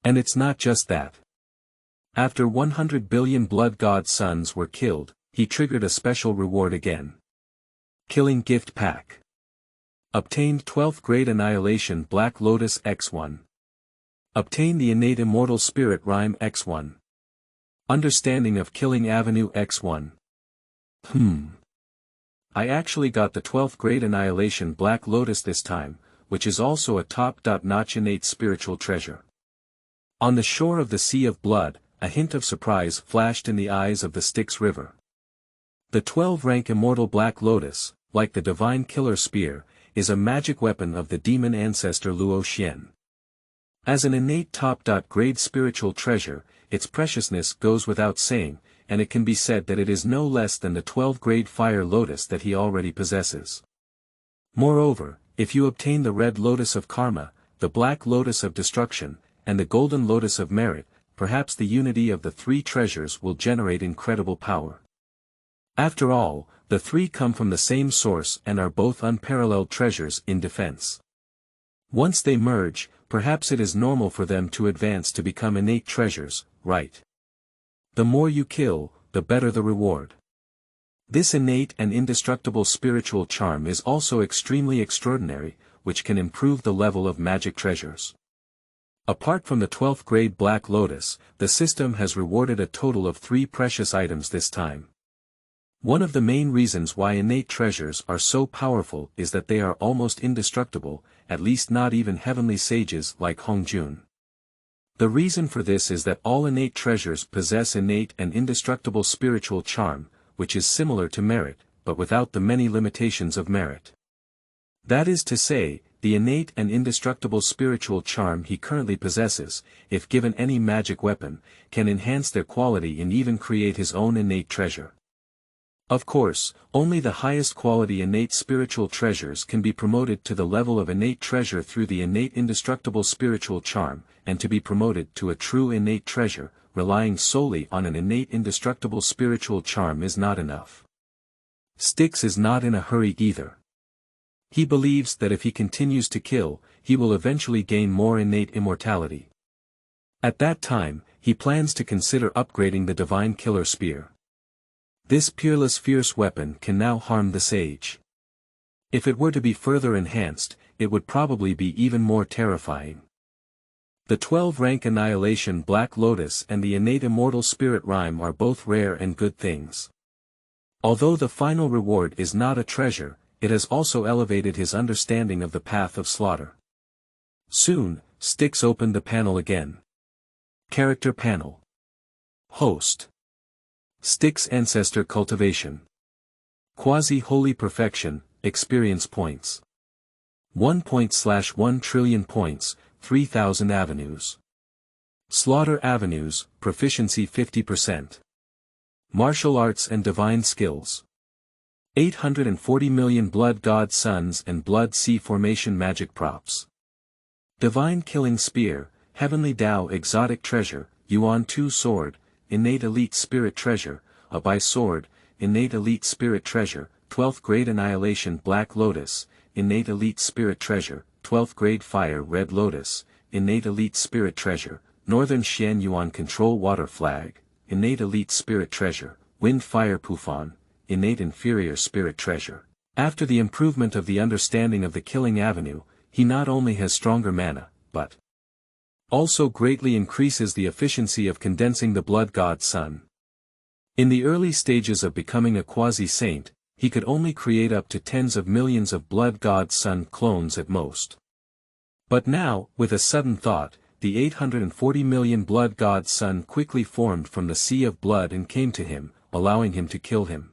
And it's not just that. After 100 billion blood god sons were killed, he triggered a special reward again. Killing gift pack. Obtained 12th grade annihilation Black Lotus X1. Obtain the innate immortal spirit rhyme X1. Understanding of killing avenue X1. I actually got the 12th grade annihilation Black Lotus this time, which is also a top-notch innate spiritual treasure. On the shore of the Sea of Blood, a hint of surprise flashed in the eyes of the Styx River. The 12th-rank immortal Black Lotus, like the divine killer spear, is a magic weapon of the demon ancestor Luo Xian. As an innate top-grade spiritual treasure, its preciousness goes without saying, and it can be said that it is no less than the 12th grade fire lotus that he already possesses. Moreover, if you obtain the red lotus of karma, the black lotus of destruction, and the golden lotus of merit, perhaps the unity of the three treasures will generate incredible power. After all, the three come from the same source and are both unparalleled treasures in defense. Once they merge, perhaps it is normal for them to advance to become innate treasures, right? The more you kill, the better the reward. This innate and indestructible spiritual charm is also extremely extraordinary, which can improve the level of magic treasures. Apart from the 12th grade Black Lotus, the system has rewarded a total of 3 precious items this time. One of the main reasons why innate treasures are so powerful is that they are almost indestructible, at least not even heavenly sages like Hongjun. The reason for this is that all innate treasures possess innate and indestructible spiritual charm, which is similar to merit, but without the many limitations of merit. That is to say, the innate and indestructible spiritual charm he currently possesses, if given any magic weapon, can enhance their quality and even create his own innate treasure. Of course, only the highest quality innate spiritual treasures can be promoted to the level of innate treasure through the innate indestructible spiritual charm, and to be promoted to a true innate treasure, relying solely on an innate indestructible spiritual charm is not enough. Styx is not in a hurry either. He believes that if he continues to kill, he will eventually gain more innate immortality. At that time, he plans to consider upgrading the Divine Killer Spear. This peerless fierce weapon can now harm the sage. If it were to be further enhanced, it would probably be even more terrifying. The 12-rank Annihilation Black Lotus and the innate Immortal Spirit Rhyme are both rare and good things. Although the final reward is not a treasure, it has also elevated his understanding of the path of slaughter. Soon, Styx opened the panel again. Character panel. Host. Styx Ancestor Cultivation. Quasi-Holy Perfection, Experience Points. 1 trillion points, 3,000 avenues. Slaughter avenues, proficiency 50%. Martial arts and divine skills. 840 million blood god suns and blood sea formation magic props. Divine killing spear, heavenly Tao exotic treasure, Yuan 2 sword, innate elite spirit treasure, a Bai sword, innate elite spirit treasure, 12th grade annihilation black lotus, innate elite spirit treasure, 12th grade fire red lotus, innate elite spirit treasure, northern Xian Yuan control water flag, innate elite spirit treasure, wind fire Putuan, innate inferior spirit treasure. After the improvement of the understanding of the killing avenue, he not only has stronger mana, but also greatly increases the efficiency of condensing the blood god sun. In the early stages of becoming a quasi-saint, he could only create up to tens of millions of blood god sun clones at most. But now, with a sudden thought, the 840 million blood god sun quickly formed from the sea of blood and came to him, allowing him to kill him.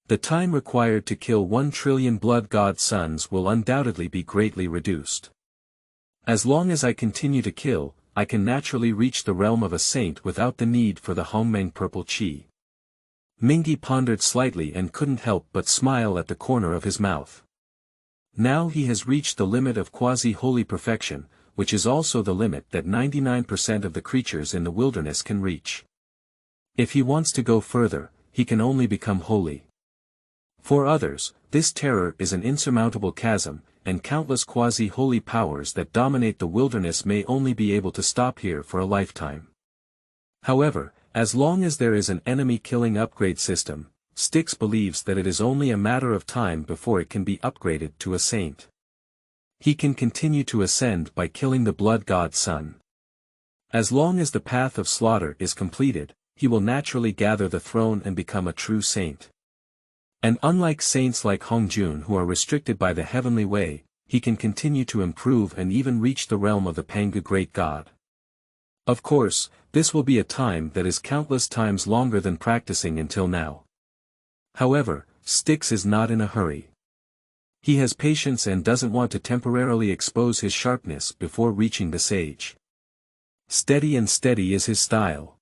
The time required to kill 1 trillion blood god suns will undoubtedly be greatly reduced. As long as I continue to kill, I can naturally reach the realm of a saint without the need for the Honghuang purple chi. Mingi pondered slightly and couldn't help but smile at the corner of his mouth. Now he has reached the limit of quasi-holy perfection, which is also the limit that 99% of the creatures in the wilderness can reach. If he wants to go further, he can only become holy. For others, this terror is an insurmountable chasm, and countless quasi-holy powers that dominate the wilderness may only be able to stop here for a lifetime. However, as long as there is an enemy-killing upgrade system, Styx believes that it is only a matter of time before it can be upgraded to a saint. He can continue to ascend by killing the blood god sun. As long as the path of slaughter is completed, he will naturally gather the throne and become a true saint. And unlike saints like Hongjun who are restricted by the heavenly way, he can continue to improve and even reach the realm of the Pangu great god. Of course, this will be a time that is countless times longer than practicing until now. However, Styx is not in a hurry. He has patience and doesn't want to temporarily expose his sharpness before reaching the sage. Steady and steady is his style.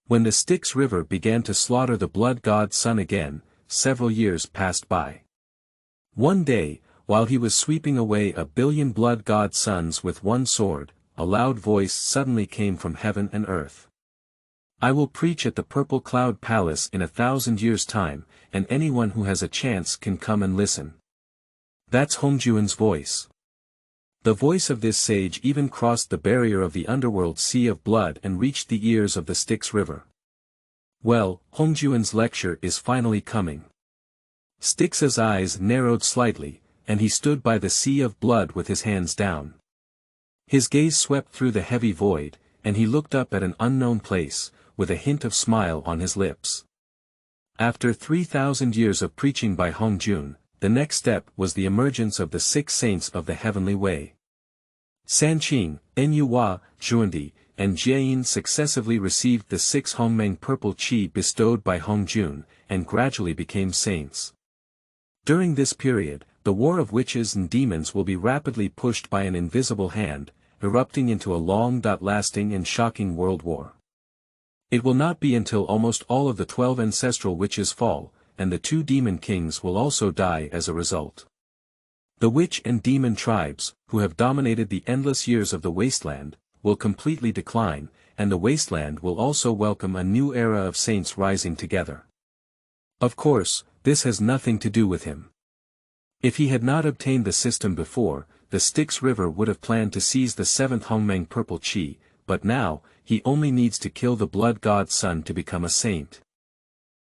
When the Styx River began to slaughter the blood god sun again, several years passed by. One day, while he was sweeping away 1 billion blood god suns with one sword, a loud voice suddenly came from heaven and earth. I will preach at the Purple Cloud Palace in 1,000 years' time, and anyone who has a chance can come and listen. That's Hongjun's voice. The voice of this sage even crossed the barrier of the underworld sea of blood and reached the ears of the Styx River. Well, Hongjun's lecture is finally coming. Styx's eyes narrowed slightly, and he stood by the sea of blood with his hands down. His gaze swept through the heavy void, and he looked up at an unknown place, with a hint of smile on his lips. After 3,000 years of preaching by Hongjun, the next step was the emergence of the 6 saints of the heavenly way. Sanqing, Enyuhua, Zhuandi, and Jieyin successively received the 6 Hongmeng purple qi bestowed by Hongjun, and gradually became saints. During this period, the war of witches and demons will be rapidly pushed by an invisible hand, erupting into a long-lasting and shocking world war. It will not be until almost all of the 12 ancestral witches fall, and the 2 demon kings will also die as a result. The witch and demon tribes, who have dominated the endless years of the wasteland, will completely decline, and the wasteland will also welcome a new era of saints rising together. Of course, this has nothing to do with him. If he had not obtained the system before, the Styx River would have planned to seize the 7th Hongmeng purple qi, but now, he only needs to kill the blood god's son to become a saint.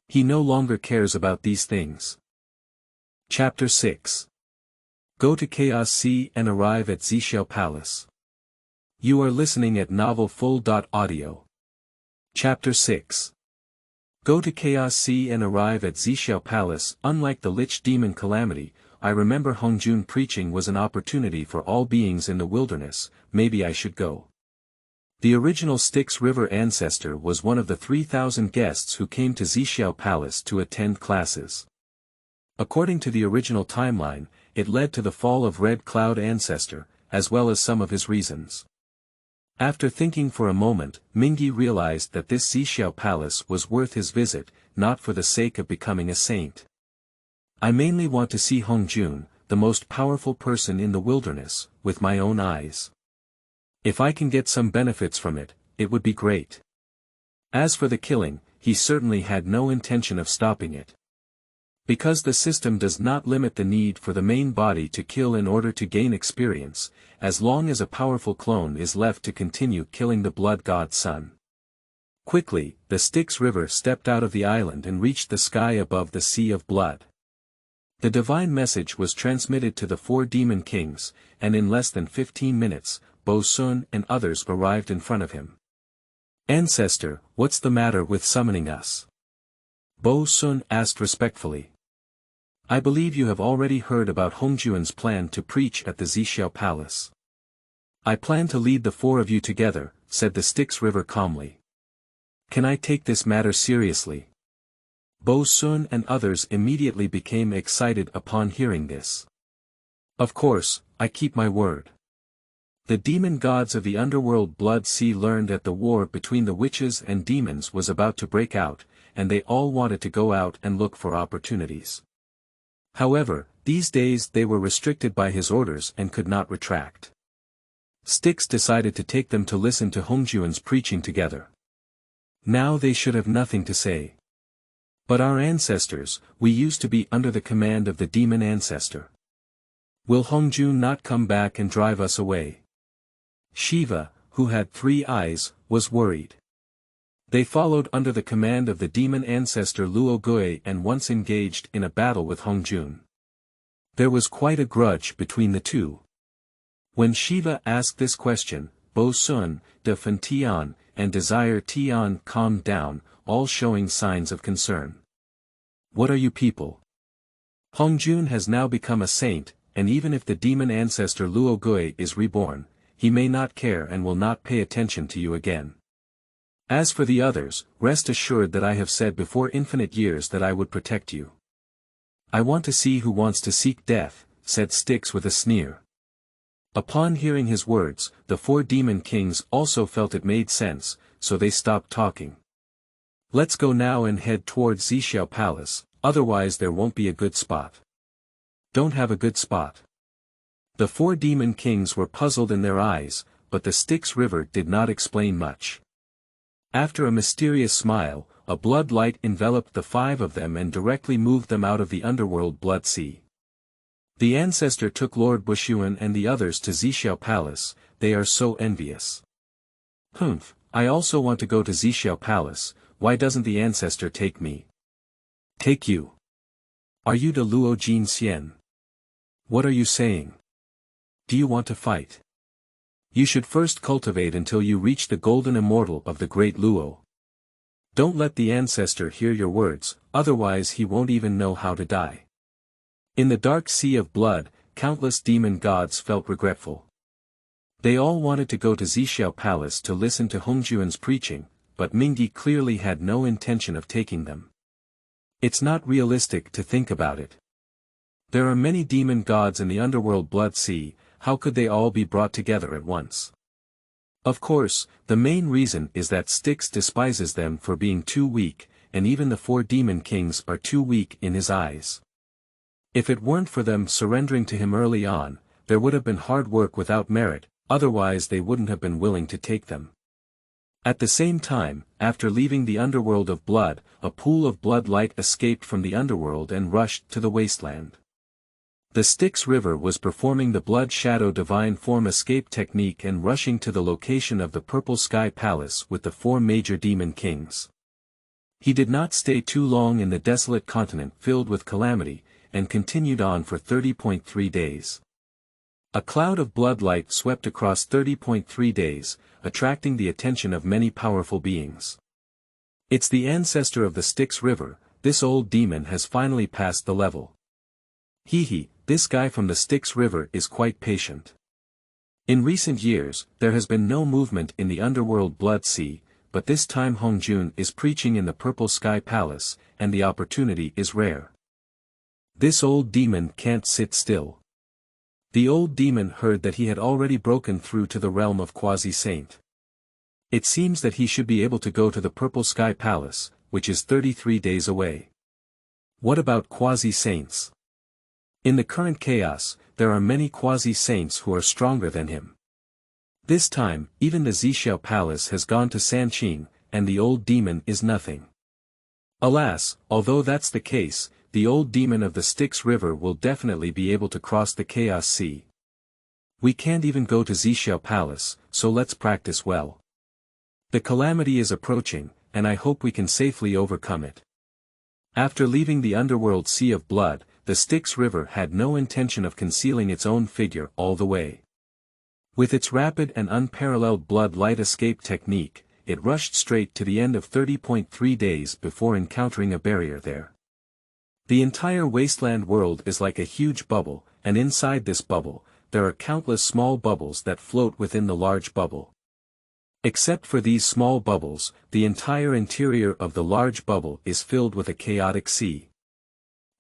He no longer cares about these things. Chapter 6. Go to quasi and arrive at Zixiao Palace. You are listening at novelfull.audio. Chapter 6. Go to quasi and arrive at Zixiao Palace. Unlike the Lich Demon Calamity, I remember Hongjun preaching was an opportunity for all beings in the wilderness. Maybe I should go. The original Styx River Ancestor was one of the 3,000 guests who came to Zixiao Palace to attend classes. According to the original timeline, it led to the fall of Red Cloud Ancestor, as well as some of his reasons. After thinking for a moment, Mingyi realized that this Zixiao Palace was worth his visit, not for the sake of becoming a saint. I mainly want to see Hongjun, the most powerful person in the wilderness, with my own eyes. If I can get some benefits from it, it would be great. As for the killing, he certainly had no intention of stopping it. Because the system does not limit the need for the main body to kill in order to gain experience, as long as a powerful clone is left to continue killing the blood god's son. Quickly, the Styx River stepped out of the island and reached the sky above the Sea of Blood. The divine message was transmitted to the 4 demon kings, and in less than 15 minutes, Bo Sun and others arrived in front of him. Ancestor, what's the matter with summoning us? Bo Sun asked respectfully. I believe you have already heard about Hongjun's plan to preach at the Zixiao Palace. I plan to lead the 4 of you together, said the Styx River calmly. Can I take this matter seriously? Bo Sun and others immediately became excited upon hearing this. Of course, I keep my word. The demon gods of the underworld Blood Sea learned that the war between the witches and demons was about to break out, and they all wanted to go out and look for opportunities. However, these days they were restricted by his orders and could not retract. Styx decided to take them to listen to Hongjun's preaching together. Now they should have nothing to say. But our ancestors, we used to be under the command of the demon ancestor. Will Hongjun not come back and drive us away? Shiva, who had 3 eyes, was worried. They followed under the command of the demon ancestor Luo Gui and once engaged in a battle with Hongjun. There was quite a grudge between the two. When Shiva asked this question, Bo Sun, De Fen Tian, and Desire Tian calmed down, all showing signs of concern. What are you people? Hongjun has now become a saint, and even if the demon ancestor Luo Gui is reborn, he may not care and will not pay attention to you again. As for the others, rest assured that I have said before infinite years that I would protect you. I want to see who wants to seek death, said Styx with a sneer. Upon hearing his words, the 4 demon kings also felt it made sense, so they stopped talking. Let's go now and head towards Zixiao Palace, otherwise there won't be a good spot. Don't have a good spot. The 4 demon kings were puzzled in their eyes, but the Styx River did not explain much. After a mysterious smile, a blood light enveloped the 5 of them and directly moved them out of the underworld Blood Sea. The ancestor took Lord Bushuan and the others to Zixiao Palace. They are so envious. Humph, I also want to go to Zixiao Palace. Why doesn't the ancestor take me? Take you? Are you the Luo Jin Xian? What are you saying? Do you want to fight? You should first cultivate until you reach the golden immortal of the great Luo. Don't let the ancestor hear your words, otherwise he won't even know how to die. In the dark sea of blood, countless demon gods felt regretful. They all wanted to go to Zixiao Palace to listen to Hongjuan's preaching, but Mingyi clearly had no intention of taking them. It's not realistic to think about it. There are many demon gods in the underworld blood sea, how could they all be brought together at once? Of course, the main reason is that Styx despises them for being too weak, and even the 4 demon kings are too weak in his eyes. If it weren't for them surrendering to him early on, there would have been hard work without merit, otherwise they wouldn't have been willing to take them. At the same time, after leaving the underworld of blood, a pool of blood light escaped from the underworld and rushed to the wasteland. The Styx River was performing the blood shadow divine form escape technique and rushing to the location of the Purple Sky Palace with the 4 major demon kings. He did not stay too long in the desolate continent filled with calamity, and continued on for 30.3 days. A cloud of blood light swept across 30.3 days, attracting the attention of many powerful beings. It's the ancestor of the Styx River, this old demon has finally passed the level. Hehe, this guy from the Styx River is quite patient. In recent years, there has been no movement in the underworld blood sea, but this time Hongjun is preaching in the Purple Sky Palace, and the opportunity is rare. This old demon can't sit still. The old demon heard that he had already broken through to the realm of quasi-saint. It seems that he should be able to go to the Purple Sky Palace, which is 33 days away. What about quasi-saints? In the current chaos, there are many quasi-saints who are stronger than him. This time, even the Zixiao Palace has gone to Sanqing, and the old demon is nothing. Alas, although that's the case, the old demon of the Styx River will definitely be able to cross the Chaos Sea. We can't even go to Zixiao Palace, so let's practice well. The calamity is approaching, and I hope we can safely overcome it. After leaving the underworld sea of blood, the Styx River had no intention of concealing its own figure all the way. With its rapid and unparalleled blood light escape technique, it rushed straight to the end of 30.3 days before encountering a barrier there. The entire wasteland world is like a huge bubble, and inside this bubble, there are countless small bubbles that float within the large bubble. Except for these small bubbles, the entire interior of the large bubble is filled with a chaotic sea.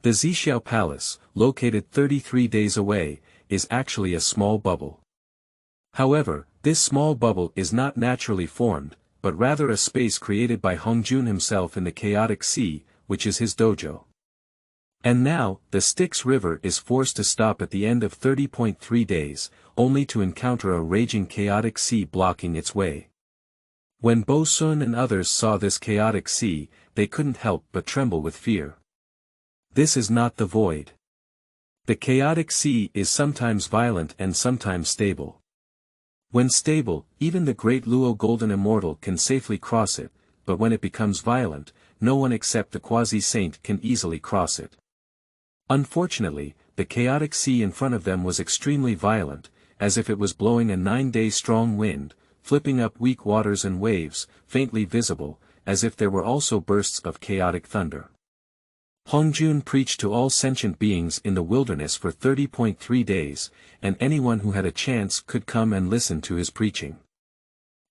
The Zixiao Palace, located 33 days away, is actually a small bubble. However, this small bubble is not naturally formed, but rather a space created by Hongjun himself in the chaotic sea, which is his dojo. And now, the Styx River is forced to stop at the end of 30.3 days, only to encounter a raging chaotic sea blocking its way. When Bo Sun and others saw this chaotic sea, they couldn't help but tremble with fear. This is not the void. The chaotic sea is sometimes violent and sometimes stable. When stable, even the great Luo Golden Immortal can safely cross it, but when it becomes violent, no one except the quasi-saint can easily cross it. Unfortunately, the chaotic sea in front of them was extremely violent, as if it was blowing a 9-day strong wind, flipping up weak waters and waves, faintly visible, as if there were also bursts of chaotic thunder. Hongjun preached to all sentient beings in the wilderness for 30.3 days, and anyone who had a chance could come and listen to his preaching.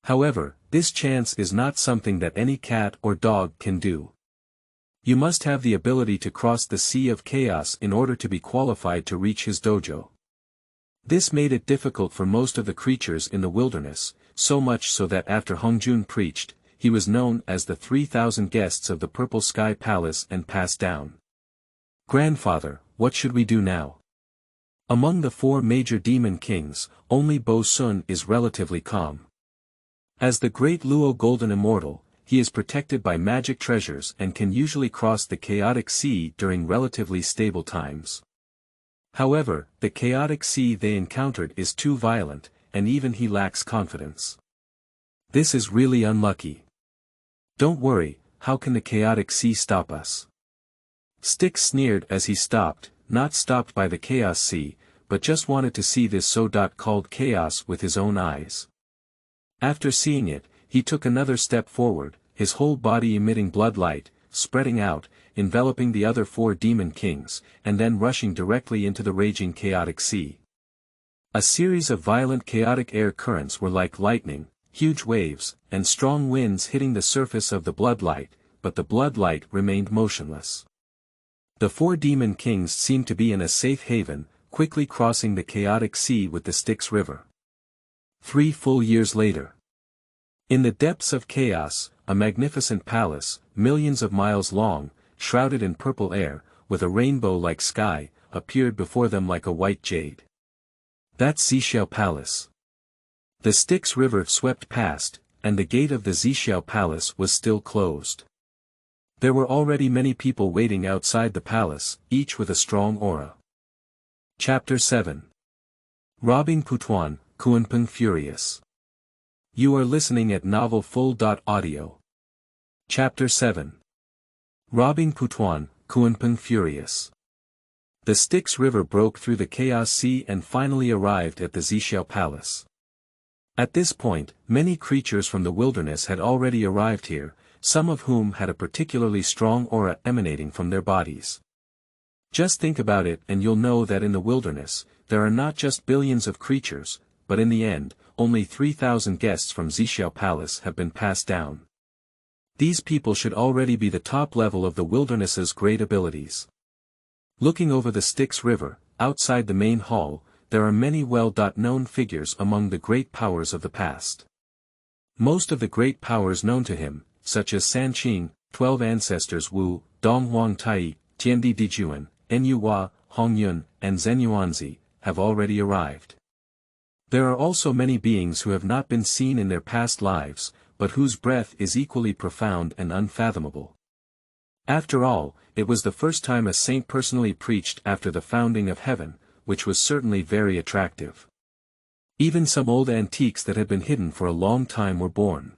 However, this chance is not something that any cat or dog can do. You must have the ability to cross the sea of chaos in order to be qualified to reach his dojo. This made it difficult for most of the creatures in the wilderness, so much so that after Hongjun preached, he was known as the 3,000 guests of the Purple Sky Palace and passed down. Grandfather, what should we do now? Among the 4 major demon kings, only Bo Sun is relatively calm. As the great Luo Golden Immortal, he is protected by magic treasures and can usually cross the chaotic sea during relatively stable times. However, the chaotic sea they encountered is too violent, and even he lacks confidence. This is really unlucky. Don't worry, how can the chaotic sea stop us? Styx sneered as he stopped, not stopped by the chaos sea, but just wanted to see this so-called chaos with his own eyes. After seeing it, he took another step forward, his whole body emitting blood light, spreading out, enveloping the other 4 demon kings, and then rushing directly into the raging chaotic sea. A series of violent chaotic air currents were like lightning, huge waves, and strong winds hitting the surface of the blood light, but the blood light remained motionless. The 4 demon kings seemed to be in a safe haven, quickly crossing the chaotic sea with the Styx River. 3 full years later. In the depths of chaos, a magnificent palace, millions of miles long, shrouded in purple air, with a rainbow-like sky, appeared before them like a white jade. That's Zixiao Palace. The Styx River swept past, and the gate of the Zixiao Palace was still closed. There were already many people waiting outside the palace, each with a strong aura. Chapter 7. Robbing Putuan, Kunpeng furious. You are listening at Novel Full.audio. Chapter 7. Robbing Putuan, Kunpeng furious. The Styx River broke through the Chaos Sea and finally arrived at the Zixiao Palace. At this point, many creatures from the wilderness had already arrived here, some of whom had a particularly strong aura emanating from their bodies. Just think about it and you'll know that in the wilderness, there are not just billions of creatures, but in the end, only 3,000 guests from Zixiao Palace have been passed down. These people should already be the top level of the wilderness's great abilities. Looking over the Styx River, outside the main hall, there are many well-known figures among the great powers of the past. Most of the great powers known to him, such as Shang, 12 ancestors Wu, Donghuang-Tai, Tiandi Dijuan, Nyuhua, Hongyun, and Yuanshi, have already arrived. There are also many beings who have not been seen in their past lives, but whose breath is equally profound and unfathomable. After all, it was the first time a saint personally preached after the founding of heaven, which was certainly very attractive. Even some old antiques that had been hidden for a long time were born.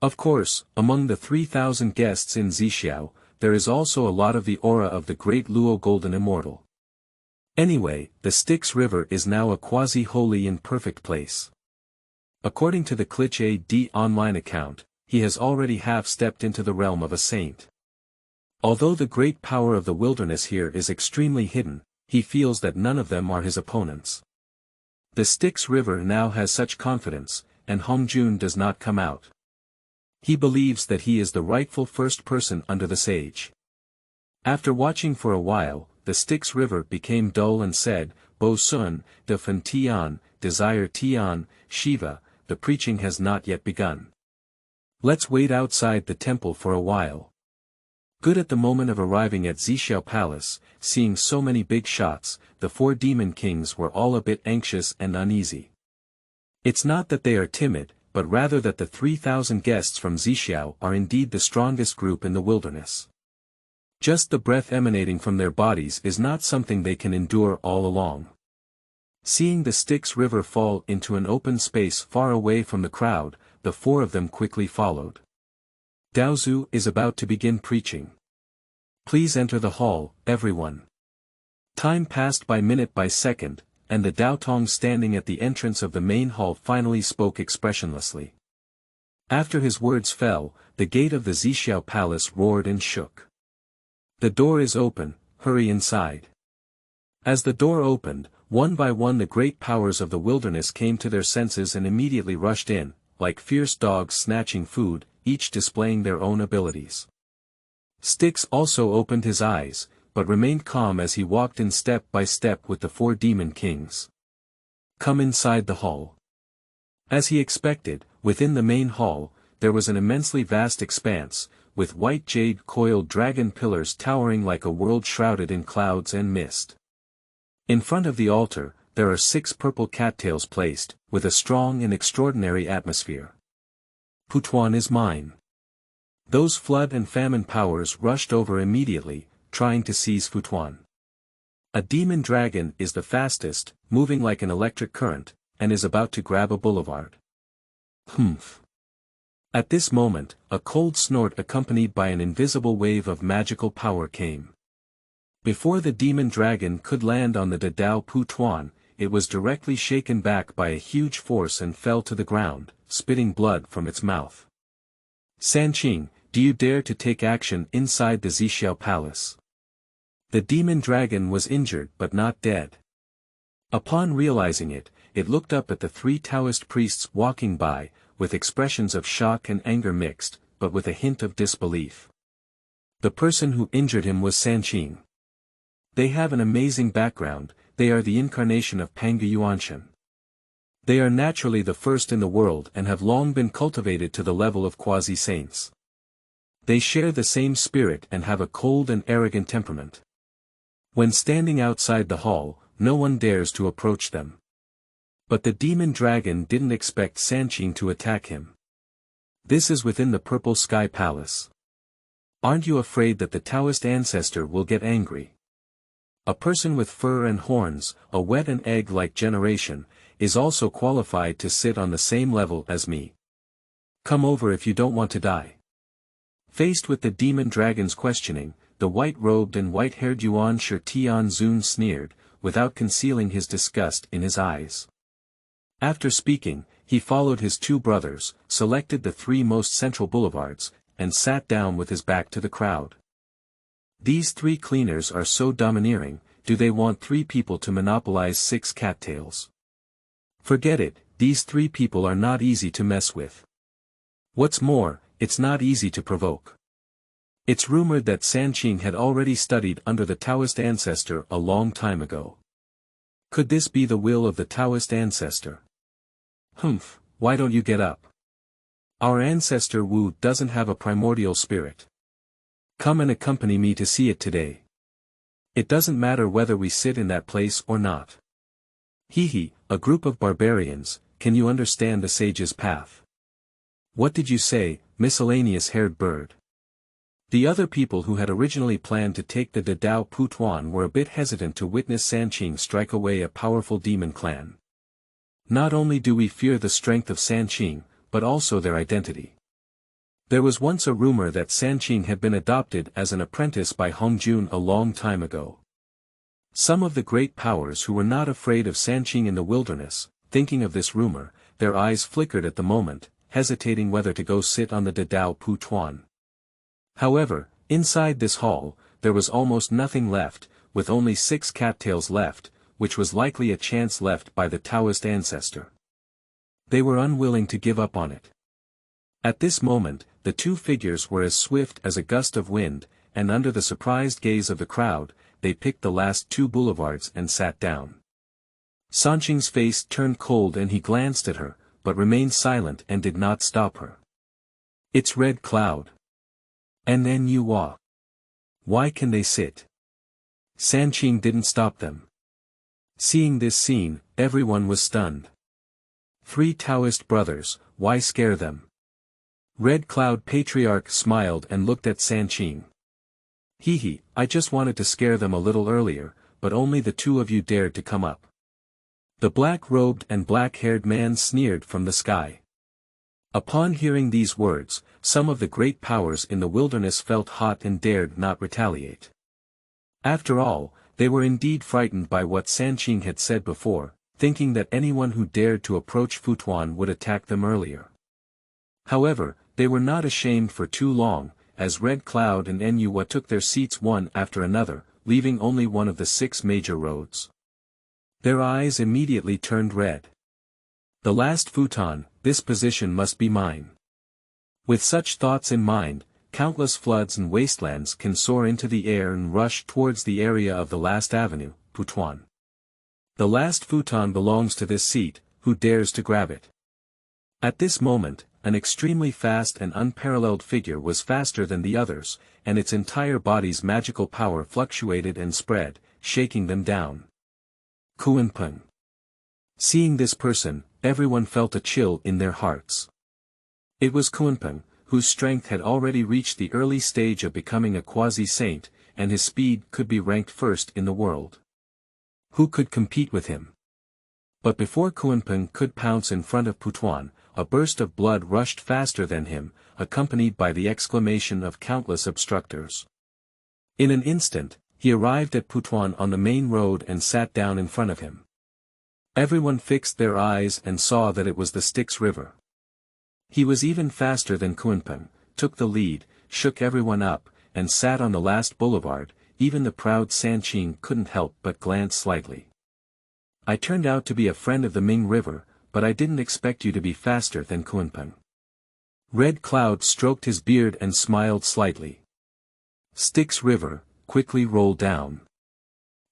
Of course, among the 3,000 guests in Zixiao, there is also a lot of the aura of the great Luo Golden Immortal. Anyway, the Styx River is now a quasi-holy and perfect place. According to the Clich online account, he has already half-stepped into the realm of a saint. Although the great power of the wilderness here is extremely hidden, he feels that none of them are his opponents. The Styx River now has such confidence, and Hongjun does not come out. He believes that he is the rightful first person under the sage. After watching for a while, the Styx River became dull and said, Bo Sun, De Fen Tian, Desire Tian, Shiva, the preaching has not yet begun. Let's wait outside the temple for a while. Good. At the moment of arriving at Zixiao Palace, seeing so many big shots, the 4 demon kings were all a bit anxious and uneasy. It's not that they are timid, but rather that the 3,000 guests from Zixiao are indeed the strongest group in the wilderness. Just the breath emanating from their bodies is not something they can endure all along. Seeing the Styx River fall into an open space far away from the crowd, the 4 of them quickly followed. Daozu is about to begin preaching. Please enter the hall, everyone. Time passed by minute by second, and the Daotong standing at the entrance of the main hall finally spoke expressionlessly. After his words fell, the gate of the Zixiao Palace roared and shook. The door is open, hurry inside. As the door opened, one by one the great powers of the wilderness came to their senses and immediately rushed in, like fierce dogs snatching food, each displaying their own abilities. Styx also opened his eyes, but remained calm as he walked in step by step with the 4 demon kings. Come inside the hall. As he expected, within the main hall, there was an immensely vast expanse, with white jade coiled dragon pillars towering like a world shrouded in clouds and mist. In front of the altar, there are 6 purple cattails placed, with a strong and extraordinary atmosphere. Putuan is mine. Those flood and famine powers rushed over immediately, trying to seize Putuan. A demon dragon is the fastest, moving like an electric current, and is about to grab a boulevard. Humph. At this moment, a cold snort accompanied by an invisible wave of magical power came. Before the demon dragon could land on the Dadao Putuan, it was directly shaken back by a huge force and fell to the ground, spitting blood from its mouth. Sanqing, do you dare to take action inside the Zixiao palace? The demon dragon was injured but not dead. Upon realizing it, it looked up at the three Taoist priests walking by, with expressions of shock and anger mixed, but with a hint of disbelief. The person who injured him was Sanqing. They have an amazing background, they are the incarnation of Pangu Yuanshi. They are naturally the first in the world and have long been cultivated to the level of quasi-saints. They share the same spirit and have a cold and arrogant temperament. When standing outside the hall, no one dares to approach them. But the demon dragon didn't expect Sanqing to attack him. This is within the Purple Sky Palace. Aren't you afraid that the Taoist ancestor will get angry? A person with fur and horns, a wet and egg-like generation, is also qualified to sit on the same level as me. Come over if you don't want to die. Faced with the demon dragon's questioning, the white-robed and white-haired Yuanshi Tianzun sneered, without concealing his disgust in his eyes. After speaking, he followed his two brothers, selected the three most central boulevards, and sat down with his back to the crowd. These three cleaners are so domineering, do they want three people to monopolize 6 cattails? Forget it, these three people are not easy to mess with. What's more, it's not easy to provoke. It's rumored that Sanqing had already studied under the Taoist ancestor a long time ago. Could this be the will of the Taoist ancestor? Humph, why don't you get up? Our ancestor Wu doesn't have a primordial spirit. Come and accompany me to see it today. It doesn't matter whether we sit in that place or not. Hee, a group of barbarians, can you understand the sage's path? What did you say, miscellaneous haired bird? The other people who had originally planned to take the Dadao Putuan were a bit hesitant to witness Sanqing strike away a powerful demon clan. Not only do we fear the strength of Sanqing, but also their identity. There was once a rumor that Sanqing had been adopted as an apprentice by Hongjun a long time ago. Some of the great powers who were not afraid of Sanqing in the wilderness, thinking of this rumor, their eyes flickered at the moment, hesitating whether to go sit on the Dadao Putuan. However, inside this hall, there was almost nothing left, with only 6 cattails left, which was likely a chance left by the Taoist ancestor. They were unwilling to give up on it. At this moment, the two figures were as swift as a gust of wind, and under the surprised gaze of the crowd, they picked the last 2 boulevards and sat down. Sanqing's face turned cold and he glanced at her, but remained silent and did not stop her. It's Red Cloud. And then you walk. Why can they sit? Sanqing didn't stop them. Seeing this scene, everyone was stunned. 3 Taoist brothers, why scare them? Red Cloud Patriarch smiled and looked at Sanqing. Hee, I just wanted to scare them a little earlier, but only the 2 of you dared to come up. The black-robed and black-haired man sneered from the sky. Upon hearing these words, some of the great powers in the wilderness felt hot and dared not retaliate. After all, they were indeed frightened by what Sanqing had said before, thinking that anyone who dared to approach Putuan would attack them earlier. However, they were not ashamed for too long, as Red Cloud and Nuwa took their seats one after another, leaving only one of the 6 major roads. Their eyes immediately turned red. The last futon, this position must be mine. With such thoughts in mind, countless floods and wastelands can soar into the air and rush towards the area of the last avenue, Putuan. The last futon belongs to this seat, who dares to grab it? At this moment, an extremely fast and unparalleled figure was faster than the others, and its entire body's magical power fluctuated and spread, shaking them down. Kunpeng. Seeing this person, everyone felt a chill in their hearts. It was Kunpeng, whose strength had already reached the early stage of becoming a quasi-saint, and his speed could be ranked first in the world. Who could compete with him? But before Kunpeng could pounce in front of Putuan, a burst of blood rushed faster than him, accompanied by the exclamation of countless obstructors. In an instant, He arrived at Putuan on the main road and sat down in front of him. Everyone fixed their eyes and saw that it was the Styx River. He was even faster than Kunpeng, took the lead, shook everyone up, and sat on the last boulevard. Even the proud Sanqing couldn't help but glance slightly. I turned out to be a friend of the Ming River, but I didn't expect you to be faster than Kunpeng. Red Cloud stroked his beard and smiled slightly. Styx River, quickly roll down.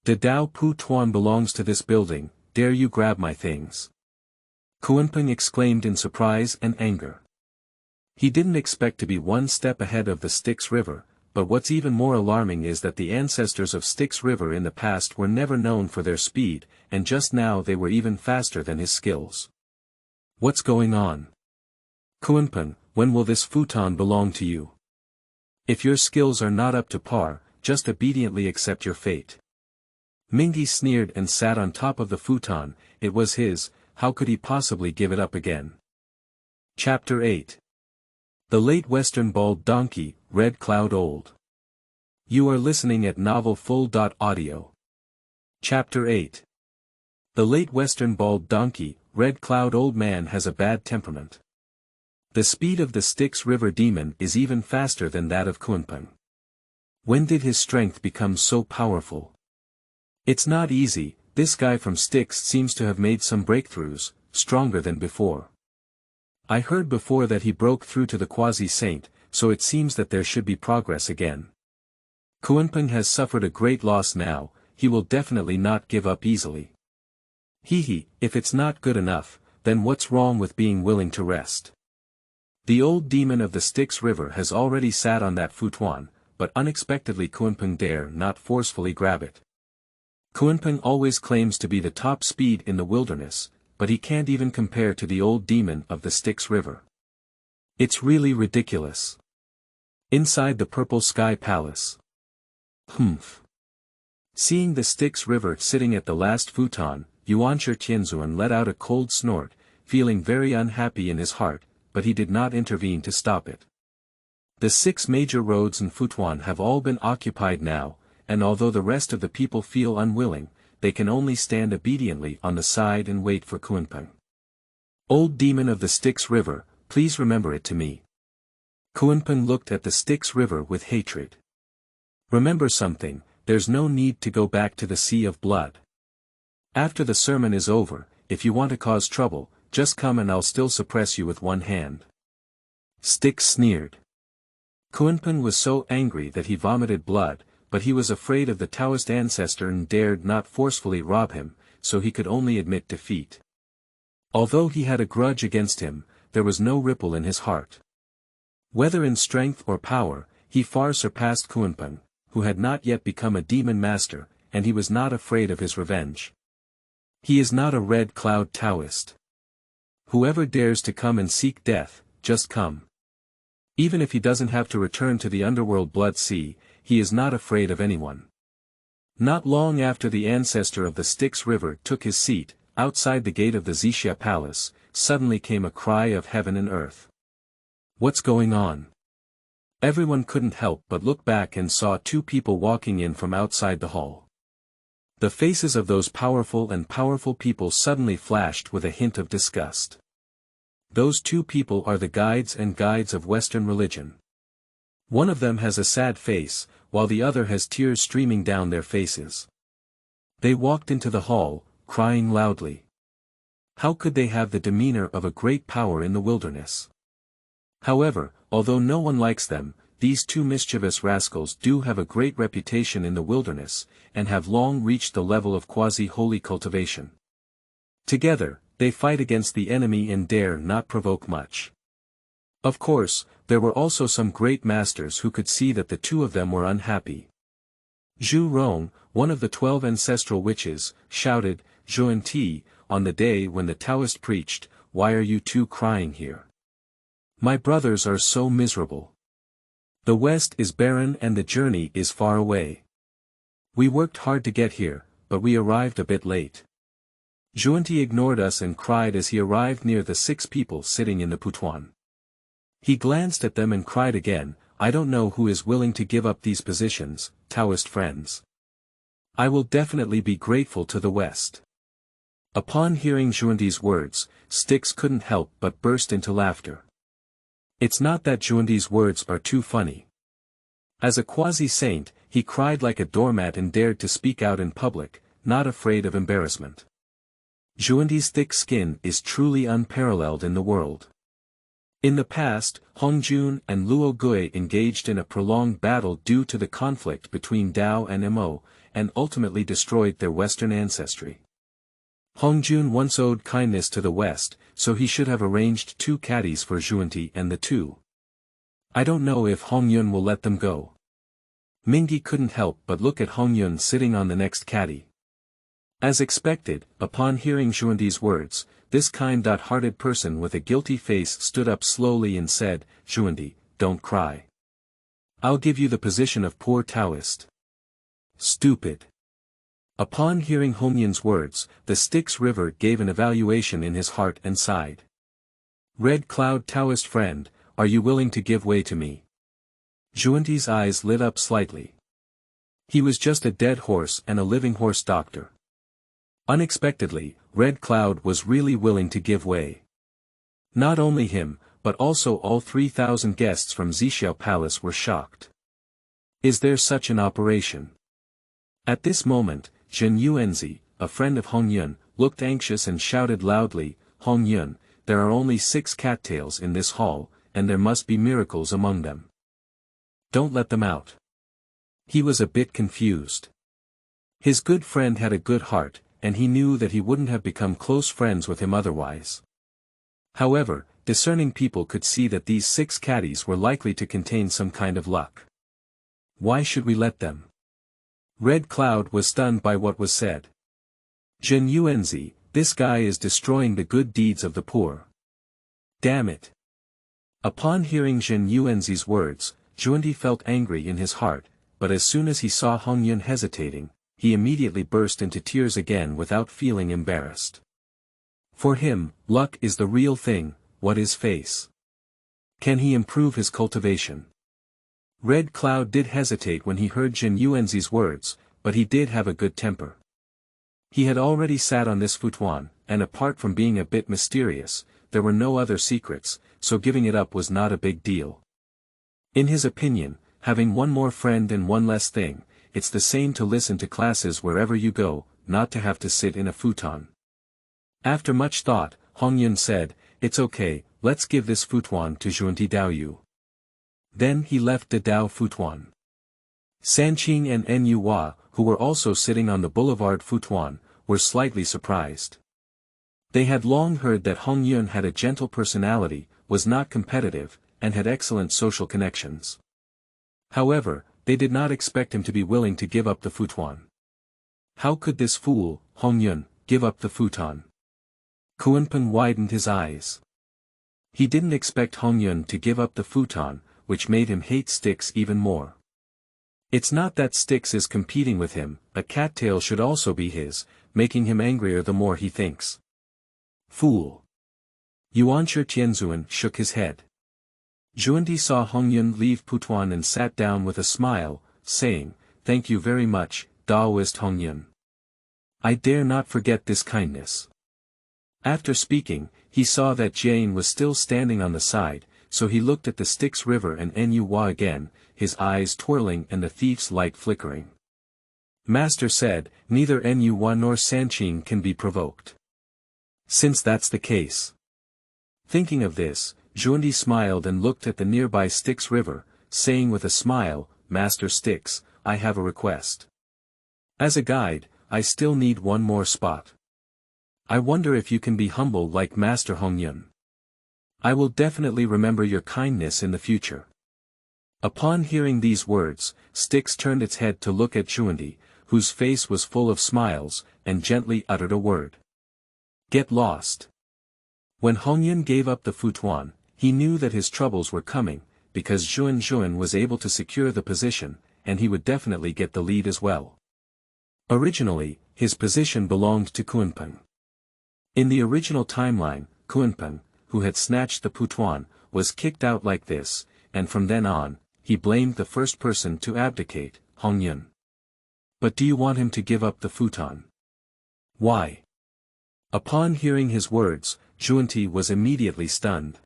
The Dao Putuan belongs to this building, dare you grab my things? Kunpeng exclaimed in surprise and anger. He didn't expect to be one step ahead of the Styx River, but what's even more alarming is that the ancestors of Styx River in the past were never known for their speed, and just now they were even faster than his skills. What's going on? Kunpeng, when will this futon belong to you? If your skills are not up to par, just obediently accept your fate. Mingyi sneered and sat on top of the futon. It was his, how could he possibly give it up again? Chapter 8. The Late Western Bald Donkey, Red Cloud Old. You are listening at novelfull.audio. Chapter 8. The Late Western Bald Donkey, Red Cloud Old Man has a bad temperament. The speed of the Styx River demon is even faster than that of Kunpeng. When did his strength become so powerful? It's not easy. This guy from Styx seems to have made some breakthroughs, stronger than before. I heard before that he broke through to the quasi-saint, so it seems that there should be progress again. Kunpeng has suffered a great loss now, he will definitely not give up easily. If it's not good enough, then what's wrong with being willing to rest? The old demon of the Styx River has already sat on that futon, but unexpectedly Kunpeng dare not forcefully grab it. Kunpeng always claims to be the top speed in the wilderness, but he can't even compare to the old demon of the Styx River. It's really ridiculous. Inside the Purple Sky Palace. Seeing the Styx River sitting at the last futon, Yuanshi Tianzuan let out a cold snort, feeling very unhappy in his heart, but he did not intervene to stop it. The 6 major roads in Putuan have all been occupied now, and although the rest of the people feel unwilling, they can only stand obediently on the side and wait for Kunpeng. Old demon of the Styx River, please remember it to me. Kunpeng looked at the Styx River with hatred. Remember something, there's no need to go back to the Sea of Blood. After the sermon is over, if you want to cause trouble, just come and I'll still suppress you with one hand. Styx sneered. Kunpeng was so angry that he vomited blood, but he was afraid of the Taoist ancestor and dared not forcefully rob him, so he could only admit defeat. Although he had a grudge against him, there was no ripple in his heart. Whether in strength or power, he far surpassed Kunpeng, who had not yet become a demon master, and he was not afraid of his revenge. He is not a Red Cloud Taoist. Whoever dares to come and seek death, just come. Even if he doesn't have to return to the underworld Blood Sea, he is not afraid of anyone. Not long after the ancestor of the Styx River took his seat, outside the gate of the Zixiao palace, suddenly came a cry of heaven and earth. What's going on? Everyone couldn't help but look back and saw 2 people walking in from outside the hall. The faces of those powerful people suddenly flashed with a hint of disgust. Those 2 people are the guides of Western religion. One of them has a sad face, while the other has tears streaming down their faces. They walked into the hall, crying loudly. How could they have the demeanor of a great power in the wilderness? However, although no one likes them, these 2 mischievous rascals do have a great reputation in the wilderness, and have long reached the level of quasi-holy cultivation. Together, they fight against the enemy and dare not provoke much. Of course, there were also some great masters who could see that the 2 of them were unhappy. Zhu Rong, one of the 12 ancestral witches, shouted, "Yuanshi, on the day when the Taoist preached, why are you 2 crying here? My brothers are so miserable. The West is barren and the journey is far away. We worked hard to get here, but we arrived a bit late." Yuanshi ignored us and cried as he arrived near the 6 people sitting in the Putuan. He glanced at them and cried again, "I don't know who is willing to give up these positions, Taoist friends. I will definitely be grateful to the West. Upon hearing Xuandi's words, Styx couldn't help but burst into laughter. It's not that Xuandi's words are too funny. As a quasi-saint, he cried like a doormat and dared to speak out in public, not afraid of embarrassment. Xuandi's thick skin is truly unparalleled in the world. In the past, Hongjun and Luo Gui engaged in a prolonged battle due to the conflict between Dao and Mo, and ultimately destroyed their Western ancestry. Hongjun once owed kindness to the West, so he should have arranged 2 caddies for Xuandi and the 2. I don't know if Hongyun will let them go. Mingi couldn't help but look at Hongyun sitting on the next caddy. As expected, upon hearing Xuandi's words, this kind-hearted person with a guilty face stood up slowly and said, Xuandi, don't cry. I'll give you the position of poor Taoist. Stupid. Upon hearing Hongyun's words, the Styx River gave an evaluation in his heart and sighed. Red Cloud Taoist friend, are you willing to give way to me? Xuandi's eyes lit up slightly. He was just a dead horse and a living horse doctor. Unexpectedly, Red Cloud was really willing to give way. Not only him, but also all 3,000 guests from Zixiao Palace were shocked. Is there such an operation? At this moment, Zhen Yuanzi, a friend of Hongyun, looked anxious and shouted loudly, Hongyun, there are only 6 cattails in this hall, and there must be miracles among them. Don't let them out. He was a bit confused. His good friend had a good heart, and he knew that he wouldn't have become close friends with him otherwise. However, discerning people could see that these 6 caddies were likely to contain some kind of luck. Why should we let them? Red Cloud was stunned by what was said. Zhen Yuanzi, this guy is destroying the good deeds of the poor. Damn it. Upon hearing Zhen Yuanzi's words, Xuandi felt angry in his heart, but as soon as he saw Hongyun hesitating, he immediately burst into tears again without feeling embarrassed. For him, luck is the real thing. What is face? Can he improve his cultivation? Red Cloud did hesitate when he heard Zhen Yuanzi's words, but he did have a good temper. He had already sat on this Putuan, and apart from being a bit mysterious, there were no other secrets, so giving it up was not a big deal. In his opinion, having one more friend and one less thing, it's the same to listen to classes wherever you go, not to have to sit in a futon. After much thought, Hongyun said, it's okay, let's give this futuan to Xuandi Daoyu. Then he left the Dao futuan. Sanqing and Nu Hua, who were also sitting on the boulevard futuan, were slightly surprised. They had long heard that Hongyun had a gentle personality, was not competitive, and had excellent social connections. However, they did not expect him to be willing to give up the futuan. How could this fool, Hongyun, give up the futon? Kunpeng widened his eyes. He didn't expect Hongyun to give up the futon, which made him hate Styx even more. It's not that Styx is competing with him, a cattail should also be his, making him angrier the more he thinks. Fool. Yuanshi Tianzuan shook his head. Xuandi saw Hongyun leave Putuan and sat down with a smile, saying, thank you very much, Daoist Hongyun. I dare not forget this kindness. After speaking, he saw that Jane was still standing on the side, so he looked at the Styx River and Nu Hua again, his eyes twirling and the thief's light flickering. Master said, neither Nu Hua nor Sanqing can be provoked. Since that's the case. Thinking of this, Xuandi smiled and looked at the nearby Styx River, saying with a smile, Master Styx, I have a request. As a guide, I still need one more spot. I wonder if you can be humble like Master Hongyun. I will definitely remember your kindness in the future. Upon hearing these words, Styx turned its head to look at Xuandi, whose face was full of smiles, and gently uttered a word. Get lost. When Hongyun gave up the futuan, he knew that his troubles were coming, because Zhuan was able to secure the position, and he would definitely get the lead as well. Originally, his position belonged to Kunpeng. In the original timeline, Kunpeng, who had snatched the Putuan, was kicked out like this, and from then on, he blamed the first person to abdicate, Hongyun. But do you want him to give up the futon? Why? Upon hearing his words, Zhuanti was immediately stunned.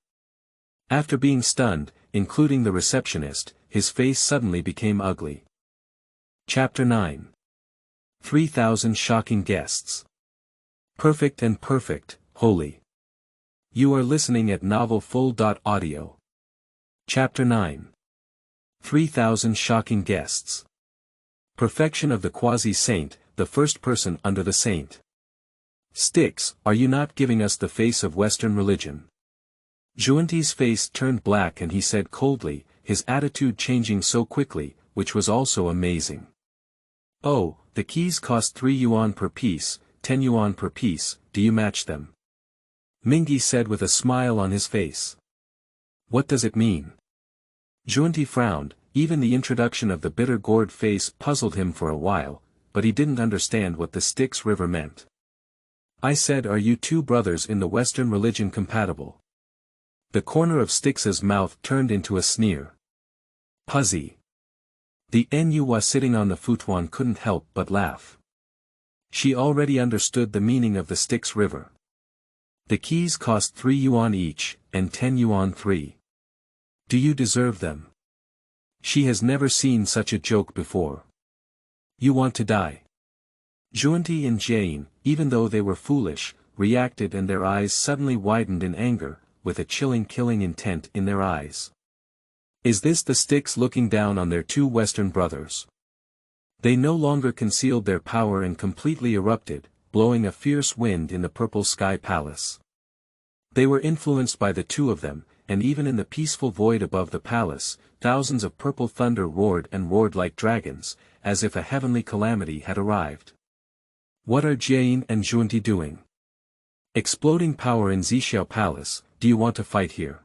After being stunned, including the receptionist, his face suddenly became ugly. Chapter 9. 3,000 Shocking Guests. Perfect and perfect, holy. You are listening at novelfull.audio. Chapter 9. 3,000 Shocking Guests. Perfection of the quasi-saint, the first person under the saint. Styx, are you not giving us the face of Western religion? Zhuanti's face turned black and he said coldly, his attitude changing so quickly, which was also amazing. Oh, the keys cost 3 yuan per piece, 10 yuan per piece, do you match them? Mingyi said with a smile on his face. What does it mean? Zhuanti frowned, even the introduction of the bitter gourd face puzzled him for a while, but he didn't understand what the Styx River meant. I said, are you two brothers in the Western religion compatible? The corner of Styx's mouth turned into a sneer. Puzzy. The Nua sitting on the futon couldn't help but laugh. She already understood the meaning of the Styx River. The keys cost 3 yuan each, and 10 yuan 3. Do you deserve them? She has never seen such a joke before. You want to die? Zhuanti and Jane, even though they were foolish, reacted and their eyes suddenly widened in anger, with a chilling killing intent in their eyes. Is this the Styx looking down on their two Western brothers? They no longer concealed their power and completely erupted, blowing a fierce wind in the purple sky palace. They were influenced by the two of them, and even in the peaceful void above the palace, thousands of purple thunder roared and roared like dragons, as if a heavenly calamity had arrived. What are Jane and Zhuanti doing? Exploding power in Zixiao Palace, do you want to fight here?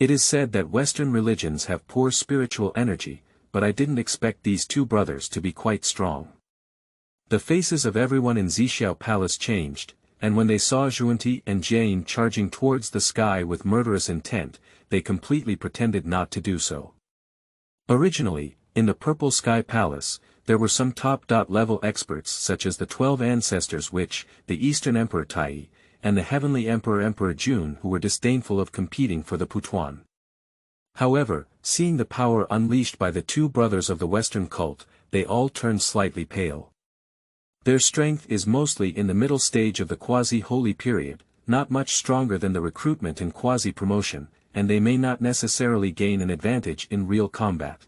It is said that Western religions have poor spiritual energy, but I didn't expect these two brothers to be quite strong. The faces of everyone in Zixiao Palace changed, and when they saw Zhuanti and Jane charging towards the sky with murderous intent, they completely pretended not to do so. Originally, in the Purple Sky Palace, there were some top-level experts such as the 12 ancestors which, the Eastern Emperor Tai, and the Heavenly Emperor Jun who were disdainful of competing for the Putuan. However, seeing the power unleashed by the two brothers of the Western cult, they all turned slightly pale. Their strength is mostly in the middle stage of the quasi-holy period, not much stronger than the recruitment and quasi-promotion, and they may not necessarily gain an advantage in real combat.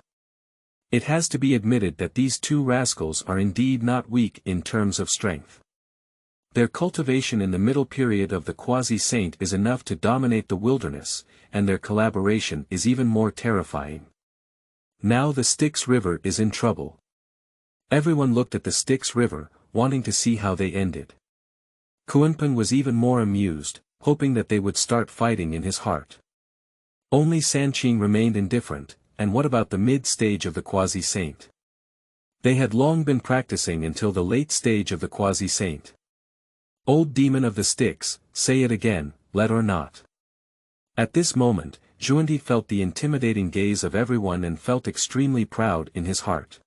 It has to be admitted that these two rascals are indeed not weak in terms of strength. Their cultivation in the middle period of the quasi-saint is enough to dominate the wilderness, and their collaboration is even more terrifying. Now the Styx River is in trouble. Everyone looked at the Styx River, wanting to see how they ended. Kunpeng was even more amused, hoping that they would start fighting in his heart. Only Sanqing remained indifferent. And what about the mid-stage of the quasi-saint? They had long been practicing until the late stage of the quasi-saint. Old demon of the Styx, say it again, let or not. At this moment, Zhuanti felt the intimidating gaze of everyone and felt extremely proud in his heart.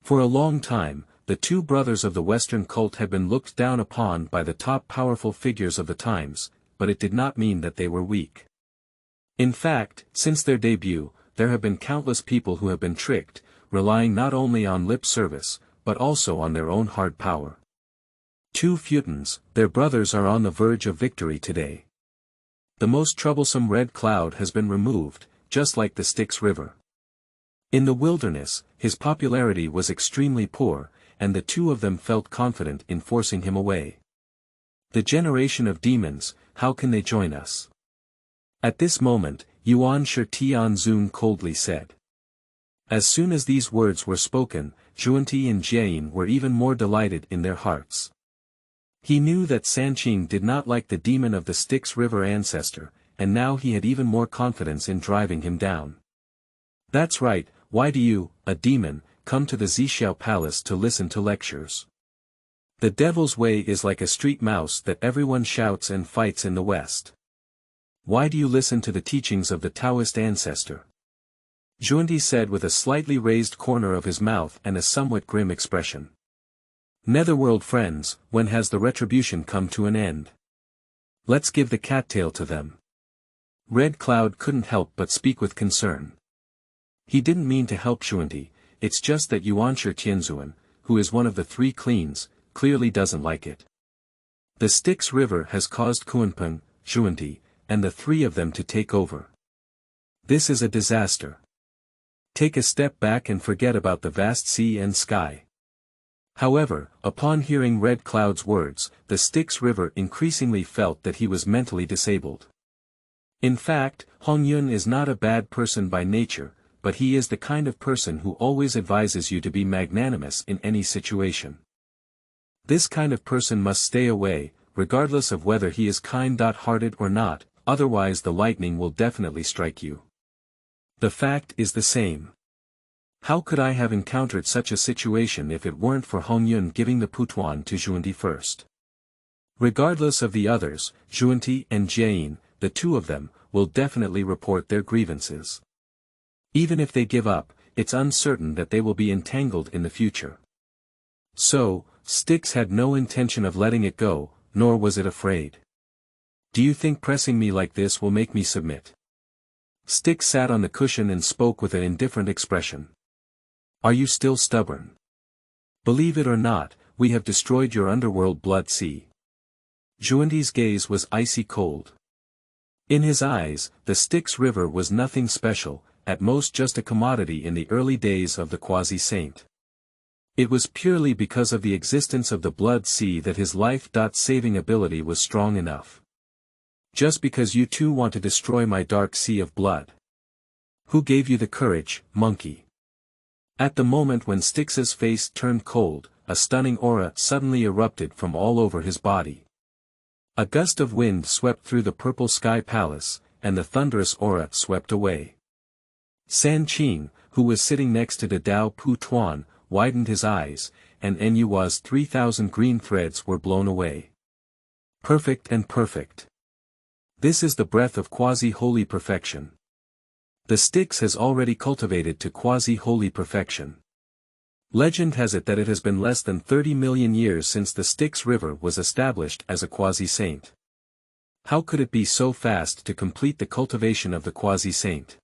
For a long time, the two brothers of the Western cult had been looked down upon by the top powerful figures of the times, but it did not mean that they were weak. In fact, since their debut, there have been countless people who have been tricked, relying not only on lip service, but also on their own hard power. Two Futons, their brothers are on the verge of victory today. The most troublesome red cloud has been removed, just like the Styx River. In the wilderness, his popularity was extremely poor, and the two of them felt confident in forcing him away. The generation of demons, how can they join us? At this moment, Yuanshi Tianzun coldly said. As soon as these words were spoken, Zhuanti and Jane were even more delighted in their hearts. He knew that Sanqing did not like the demon of the Styx River Ancestor, and now he had even more confidence in driving him down. That's right, why do you, a demon, come to the Zixiao Palace to listen to lectures? The devil's way is like a street mouse that everyone shouts and fights in the West. Why do you listen to the teachings of the Taoist ancestor? Zhundi said with a slightly raised corner of his mouth and a somewhat grim expression. Netherworld friends, when has the retribution come to an end? Let's give the cattail to them. Red Cloud couldn't help but speak with concern. He didn't mean to help Zhundi, it's just that Yuanshi Tianzuan, who is one of the three cleans, clearly doesn't like it. The Styx River has caused Kunpeng, Zhundi, and the three of them to take over. This is a disaster. Take a step back and forget about the vast sea and sky. However, upon hearing Red Cloud's words, the Styx River increasingly felt that he was mentally disabled. In fact, Hongyun is not a bad person by nature, but he is the kind of person who always advises you to be magnanimous in any situation. This kind of person must stay away, regardless of whether he is kind-hearted or not, otherwise the lightning will definitely strike you. The fact is the same. How could I have encountered such a situation if it weren't for Hongyun giving the Putuan to Zhundi first? Regardless of the others, Zhundi and Jiejiao, the two of them, will definitely report their grievances. Even if they give up, it's uncertain that they will be entangled in the future. So, Styx had no intention of letting it go, nor was it afraid. Do you think pressing me like this will make me submit? Styx sat on the cushion and spoke with an indifferent expression. Are you still stubborn? Believe it or not, we have destroyed your underworld blood sea. Zhuandi's gaze was icy cold. In his eyes, the Styx River was nothing special, at most just a commodity in the early days of the quasi-saint. It was purely because of the existence of the blood sea that his life-saving ability was strong enough. Just because you two want to destroy my dark sea of blood. Who gave you the courage, monkey? At the moment when Styx's face turned cold, a stunning aura suddenly erupted from all over his body. A gust of wind swept through the purple sky palace, and the thunderous aura swept away. San Qing, who was sitting next to the Dao Putuan, widened his eyes, and Nua's 3,000 green threads were blown away. Perfect and perfect. This is the breath of quasi-holy perfection. The Styx has already cultivated to quasi-holy perfection. Legend has it that it has been less than 30 million years since the Styx River was established as a quasi-saint. How could it be so fast to complete the cultivation of the quasi-saint?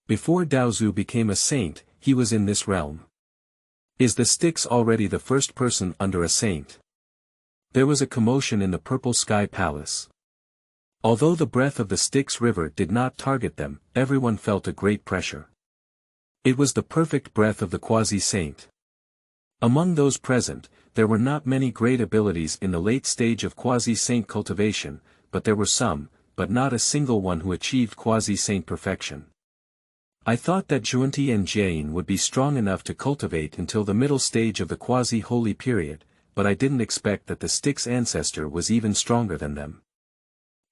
Before Daozu became a saint, he was in this realm. Is the Styx already the first person under a saint? There was a commotion in the purple sky palace. Although the breath of the Styx River did not target them, everyone felt a great pressure. It was the perfect breath of the quasi-saint. Among those present, there were not many great abilities in the late stage of quasi-saint cultivation, but there were some, but not a single one who achieved quasi-saint perfection. I thought that Zhundi and Jiejiao would be strong enough to cultivate until the middle stage of the quasi-holy period, but I didn't expect that the Styx ancestor was even stronger than them.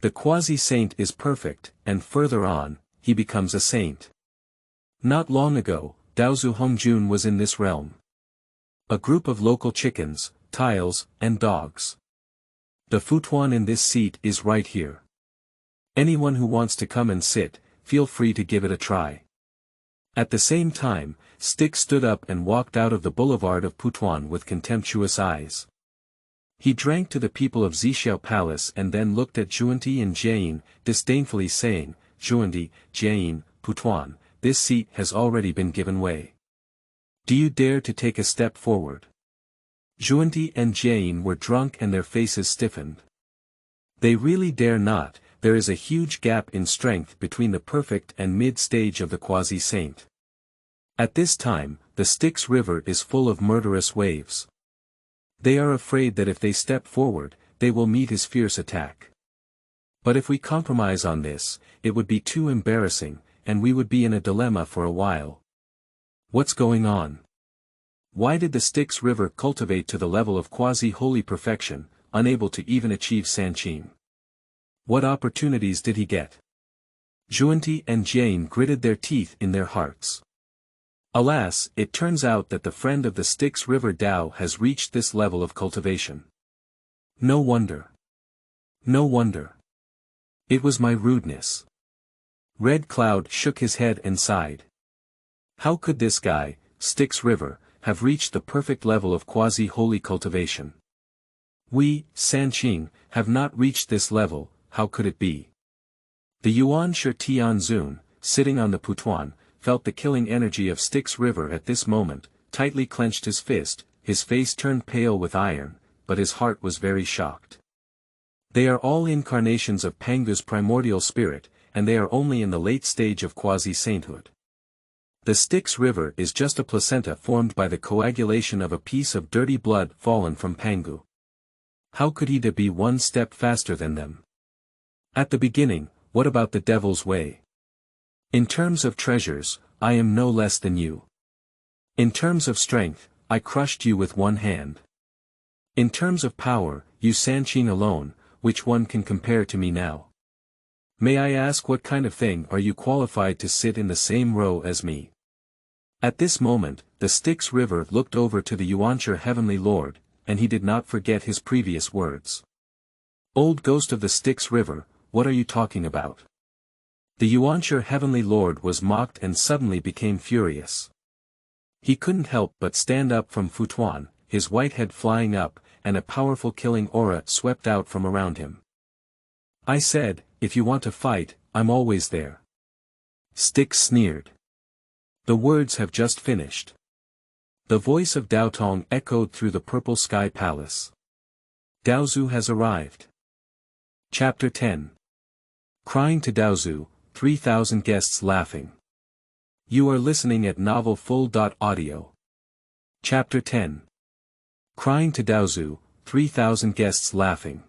The quasi-saint is perfect, and further on, he becomes a saint. Not long ago, Daozu Hongjun was in this realm. A group of local chickens, tiles, and dogs. The Putuan in this seat is right here. Anyone who wants to come and sit, feel free to give it a try. At the same time, Styx stood up and walked out of the boulevard of Putuan with contemptuous eyes. He drank to the people of Zixiao Palace and then looked at Zhundi and Jiejiao, disdainfully saying, Zhundi, Jiejiao, Putuan, this seat has already been given way. Do you dare to take a step forward? Zhundi and Jiejiao were drunk and their faces stiffened. They really dare not. There is a huge gap in strength between the perfect and mid-stage of the quasi-saint. At this time, the Styx River is full of murderous waves. They are afraid that if they step forward, they will meet his fierce attack. But if we compromise on this, it would be too embarrassing, and we would be in a dilemma for a while. What's going on? Why did the Styx River cultivate to the level of quasi-holy perfection, unable to even achieve San Qing? What opportunities did he get? Zhundi and Jiejiao gritted their teeth in their hearts. Alas, it turns out that the friend of the Styx River Dao has reached this level of cultivation. No wonder. No wonder. It was my rudeness. Red Cloud shook his head and sighed. How could this guy, Styx River, have reached the perfect level of quasi-holy cultivation? We, Sanqing, have not reached this level, how could it be? The Yuanshi Tianzun, sitting on the Putuan, felt the killing energy of Styx River at this moment, tightly clenched his fist, his face turned pale with iron, but his heart was very shocked. They are all incarnations of Pangu's primordial spirit, and they are only in the late stage of quasi-sainthood. The Styx River is just a placenta formed by the coagulation of a piece of dirty blood fallen from Pangu. How could he be one step faster than them? At the beginning, what about the devil's way? In terms of treasures, I am no less than you. In terms of strength, I crushed you with one hand. In terms of power, you Sanqing alone, which one can compare to me now? May I ask what kind of thing are you qualified to sit in the same row as me? At this moment, the Styx River looked over to the Yuanshi Heavenly Lord, and he did not forget his previous words. Old ghost of the Styx River, what are you talking about? The Yuanshi Heavenly Lord was mocked and suddenly became furious. He couldn't help but stand up from Putuan, his white head flying up, and a powerful killing aura swept out from around him. I said, if you want to fight, I'm always there. Styx sneered. The words have just finished. The voice of Daotong echoed through the purple sky palace. Daozu has arrived. Chapter 10. Crying to Daozu, 3,000 guests laughing. You are listening at novelfull.audio. Chapter 10. Crying to Daozu, 3,000 guests laughing.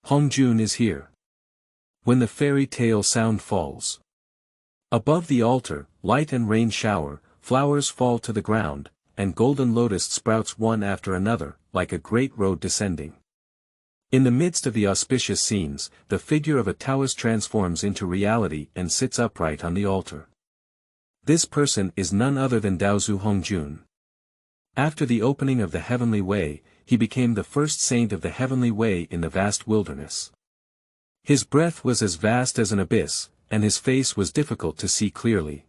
Hongjun is here. When the fairy tale sound falls. Above the altar, light and rain shower, flowers fall to the ground, and golden lotus sprouts one after another, like a great road descending. In the midst of the auspicious scenes, the figure of a Taoist transforms into reality and sits upright on the altar. This person is none other than Daozu Hongjun. After the opening of the Heavenly Way, he became the first saint of the Heavenly Way in the vast wilderness. His breadth was as vast as an abyss, and his face was difficult to see clearly.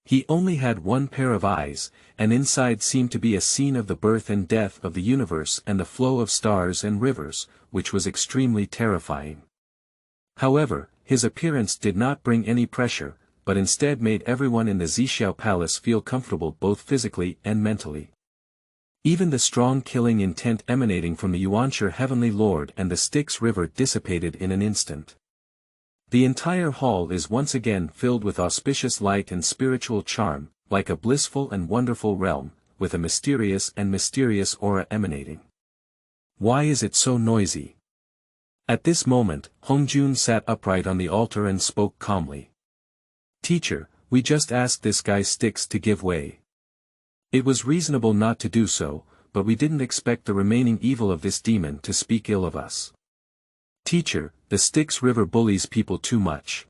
He only had one pair of eyes, and inside seemed to be a scene of the birth and death of the universe and the flow of stars and rivers, which was extremely terrifying. However, his appearance did not bring any pressure, but instead made everyone in the Zixiao palace feel comfortable both physically and mentally. Even the strong killing intent emanating from the Yuanshi Heavenly Lord and the Styx River dissipated in an instant. The entire hall is once again filled with auspicious light and spiritual charm, like a blissful and wonderful realm, with a mysterious aura emanating. Why is it so noisy? At this moment, Hongjun sat upright on the altar and spoke calmly. Teacher, we just asked this guy Styx to give way. It was reasonable not to do so, but we didn't expect the remaining evil of this demon to speak ill of us. Teacher, the Styx River bullies people too much.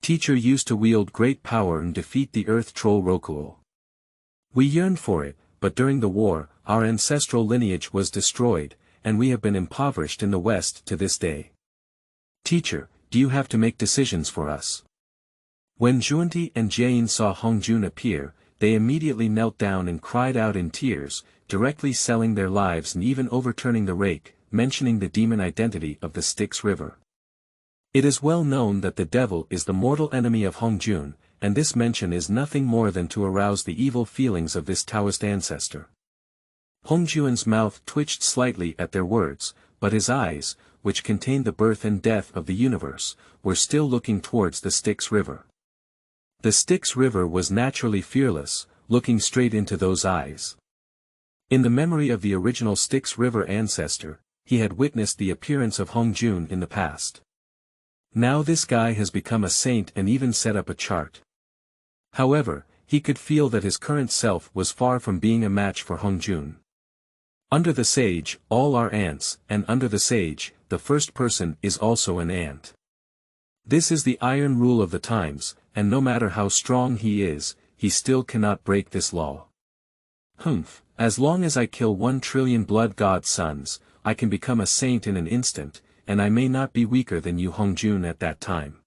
Teacher used to wield great power and defeat the earth troll Rokuo. We yearned for it, but during the war, our ancestral lineage was destroyed, and we have been impoverished in the West to this day. Teacher, do you have to make decisions for us? When Zhuanti and Jian saw Hongjun appear, they immediately knelt down and cried out in tears, directly selling their lives and even overturning the rake, mentioning the demon identity of the Styx River. It is well known that the devil is the mortal enemy of Hongjun, and this mention is nothing more than to arouse the evil feelings of this Taoist ancestor. Hongjun's mouth twitched slightly at their words, but his eyes, which contained the birth and death of the universe, were still looking towards the Styx River. The Styx River was naturally fearless, looking straight into those eyes. In the memory of the original Styx River ancestor, he had witnessed the appearance of Hongjun in the past. Now this guy has become a saint and even set up a chart. However, he could feel that his current self was far from being a match for Hongjun. Under the sage, all are ants, and under the sage, the first person is also an ant. This is the iron rule of the times, and no matter how strong he is, he still cannot break this law. As long as I kill 1 trillion blood god sons, I can become a saint in an instant, and I may not be weaker than you Hongjun at that time.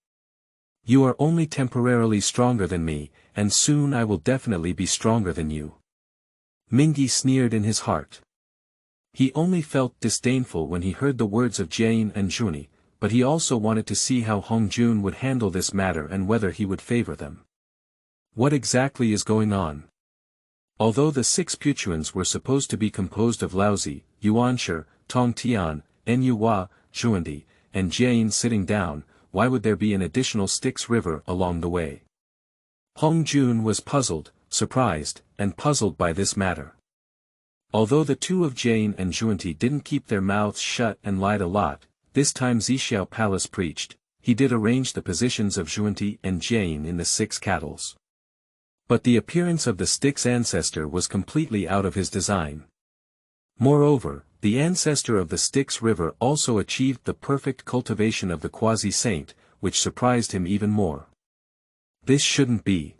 You are only temporarily stronger than me, and soon I will definitely be stronger than you. Mingyi sneered in his heart. He only felt disdainful when he heard the words of Jane and Zhuni, but he also wanted to see how Hongjun would handle this matter and whether he would favor them. What exactly is going on? Although the 6 Putuans were supposed to be composed of Laozi, Yuanshi, Tong Tian, Nuwa, Zhuandi, and Jane sitting down, why would there be an additional Styx River along the way? Hongjun was puzzled, surprised, and puzzled by this matter. Although the 2 of Jane and Zhuandi didn't keep their mouths shut and lied a lot, this time Zixiao Palace preached, he did arrange the positions of Zhuandi and Jane in the 6 cattles. But the appearance of the Styx ancestor was completely out of his design. Moreover, the ancestor of the Styx River also achieved the perfect cultivation of the quasi-saint, which surprised him even more. This shouldn't be.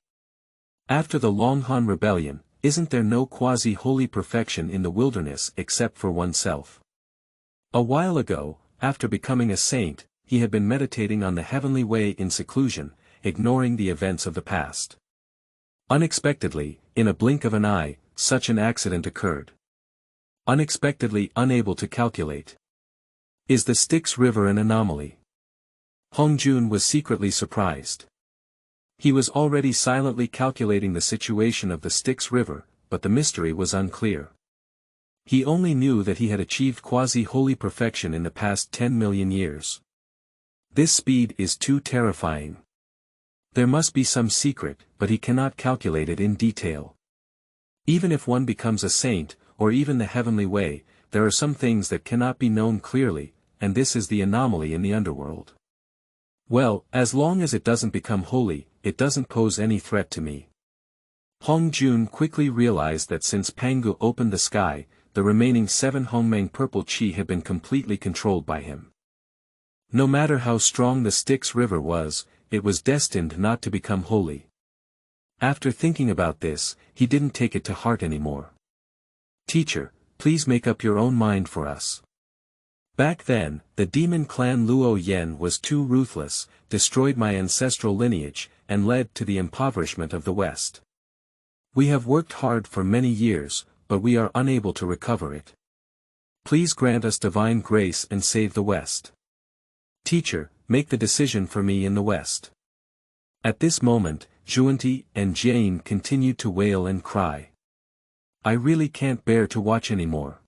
After the Longhan rebellion, isn't there no quasi-holy perfection in the wilderness except for oneself? A while ago, after becoming a saint, he had been meditating on the heavenly way in seclusion, ignoring the events of the past. Unexpectedly, in a blink of an eye, such an accident occurred. Unexpectedly unable to calculate. Is the Styx River an anomaly? Hongjun was secretly surprised. He was already silently calculating the situation of the Styx River, but the mystery was unclear. He only knew that he had achieved quasi-holy perfection in the past 10 million years. This speed is too terrifying. There must be some secret, but he cannot calculate it in detail. Even if one becomes a saint, or even the heavenly way, there are some things that cannot be known clearly, and this is the anomaly in the underworld. Well, as long as it doesn't become holy, it doesn't pose any threat to me. Hongjun quickly realized that since Pangu opened the sky, the remaining 7 Hongmeng purple qi had been completely controlled by him. No matter how strong the Styx River was, it was destined not to become holy. After thinking about this, he didn't take it to heart anymore. Teacher, please make up your own mind for us. Back then, the demon clan Luo Yen was too ruthless, destroyed my ancestral lineage, and led to the impoverishment of the West. We have worked hard for many years, but we are unable to recover it. Please grant us divine grace and save the West. Teacher, make the decision for me in the West. At this moment, Zhuandi and Jane continued to wail and cry. I really can't bear to watch anymore.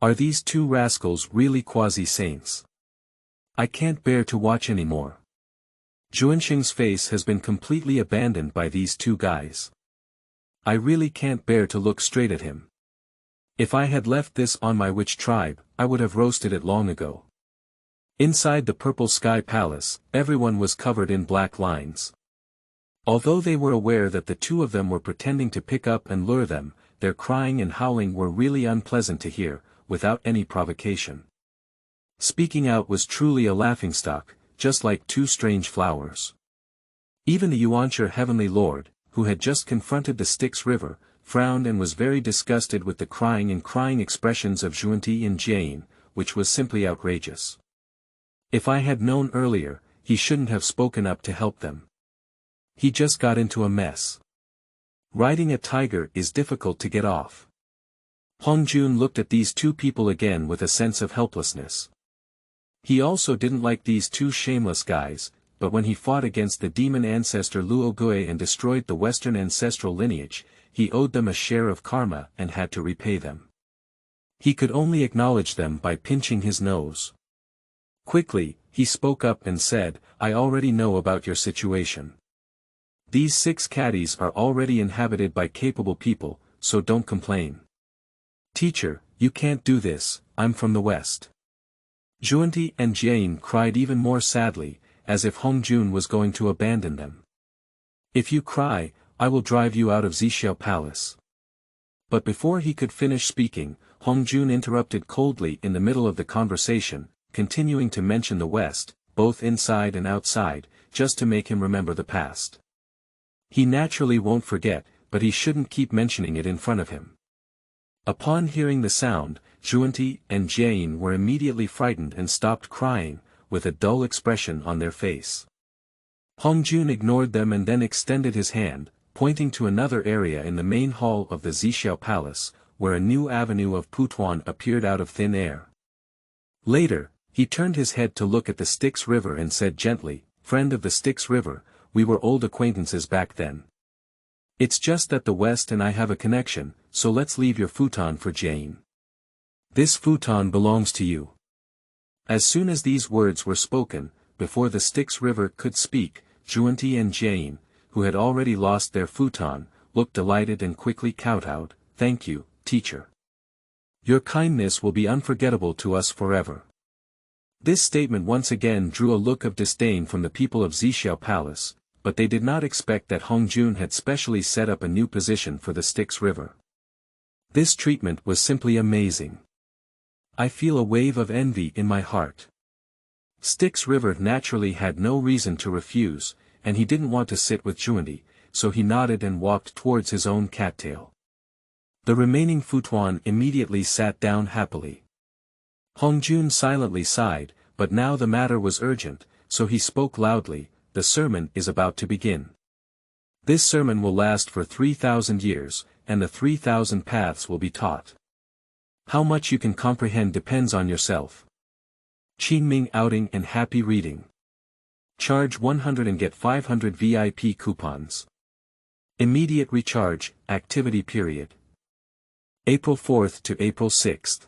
Are these 2 rascals really quasi-saints? I can't bear to watch anymore. Zhuanxing's face has been completely abandoned by these 2 guys. I really can't bear to look straight at him. If I had left this on my witch tribe, I would have roasted it long ago. Inside the Purple Sky Palace, everyone was covered in black lines. Although they were aware that the 2 of them were pretending to pick up and lure them, their crying and howling were really unpleasant to hear, without any provocation. Speaking out was truly a laughingstock, just like 2 strange flowers. Even the Yuanshi Heavenly Lord, who had just confronted the Styx River, frowned and was very disgusted with the crying expressions of Zhuandi and Jane, which was simply outrageous. If I had known earlier, he shouldn't have spoken up to help them. He just got into a mess. Riding a tiger is difficult to get off. Hongjun looked at these 2 people again with a sense of helplessness. He also didn't like these 2 shameless guys, but when he fought against the demon ancestor Luo Gui and destroyed the Western ancestral lineage, he owed them a share of karma and had to repay them. He could only acknowledge them by pinching his nose. Quickly, he spoke up and said, I already know about your situation. These 6 caddies are already inhabited by capable people, so don't complain. Teacher, you can't do this, I'm from the West. Zhuandi and Jane cried even more sadly, as if Hongjun was going to abandon them. If you cry, I will drive you out of Zixiao Palace. But before he could finish speaking, Hongjun interrupted coldly in the middle of the conversation, continuing to mention the West, both inside and outside, just to make him remember the past. He naturally won't forget, but he shouldn't keep mentioning it in front of him. Upon hearing the sound, Zhuandi and Jane were immediately frightened and stopped crying, with a dull expression on their face. Hongjun ignored them and then extended his hand, pointing to another area in the main hall of the Zixiao Palace, where a new avenue of Putuan appeared out of thin air. Later, he turned his head to look at the Styx River and said gently, "Friend of the Styx River, we were old acquaintances back then. It's just that the West and I have a connection, so let's leave your futon for Jane. This futon belongs to you." As soon as these words were spoken, before the Styx River could speak, Yuanshi and Jane, who had already lost their futon, looked delighted and quickly kowtowed. "Thank you, teacher. Your kindness will be unforgettable to us forever." This statement once again drew a look of disdain from the people of Zixiao Palace, but they did not expect that Hongjun had specially set up a new position for the Styx River. This treatment was simply amazing. I feel a wave of envy in my heart. Styx River naturally had no reason to refuse, and he didn't want to sit with Yuanshi, so he nodded and walked towards his own cattail. The remaining futuan immediately sat down happily. Hongjun silently sighed, but now the matter was urgent, so he spoke loudly. "The sermon is about to begin. This sermon will last for 3,000 years, and the 3,000 paths will be taught. How much you can comprehend depends on yourself. Qingming outing and happy reading. Charge 100 and get 500 VIP coupons. Immediate recharge, activity period. April 4th to April 6th.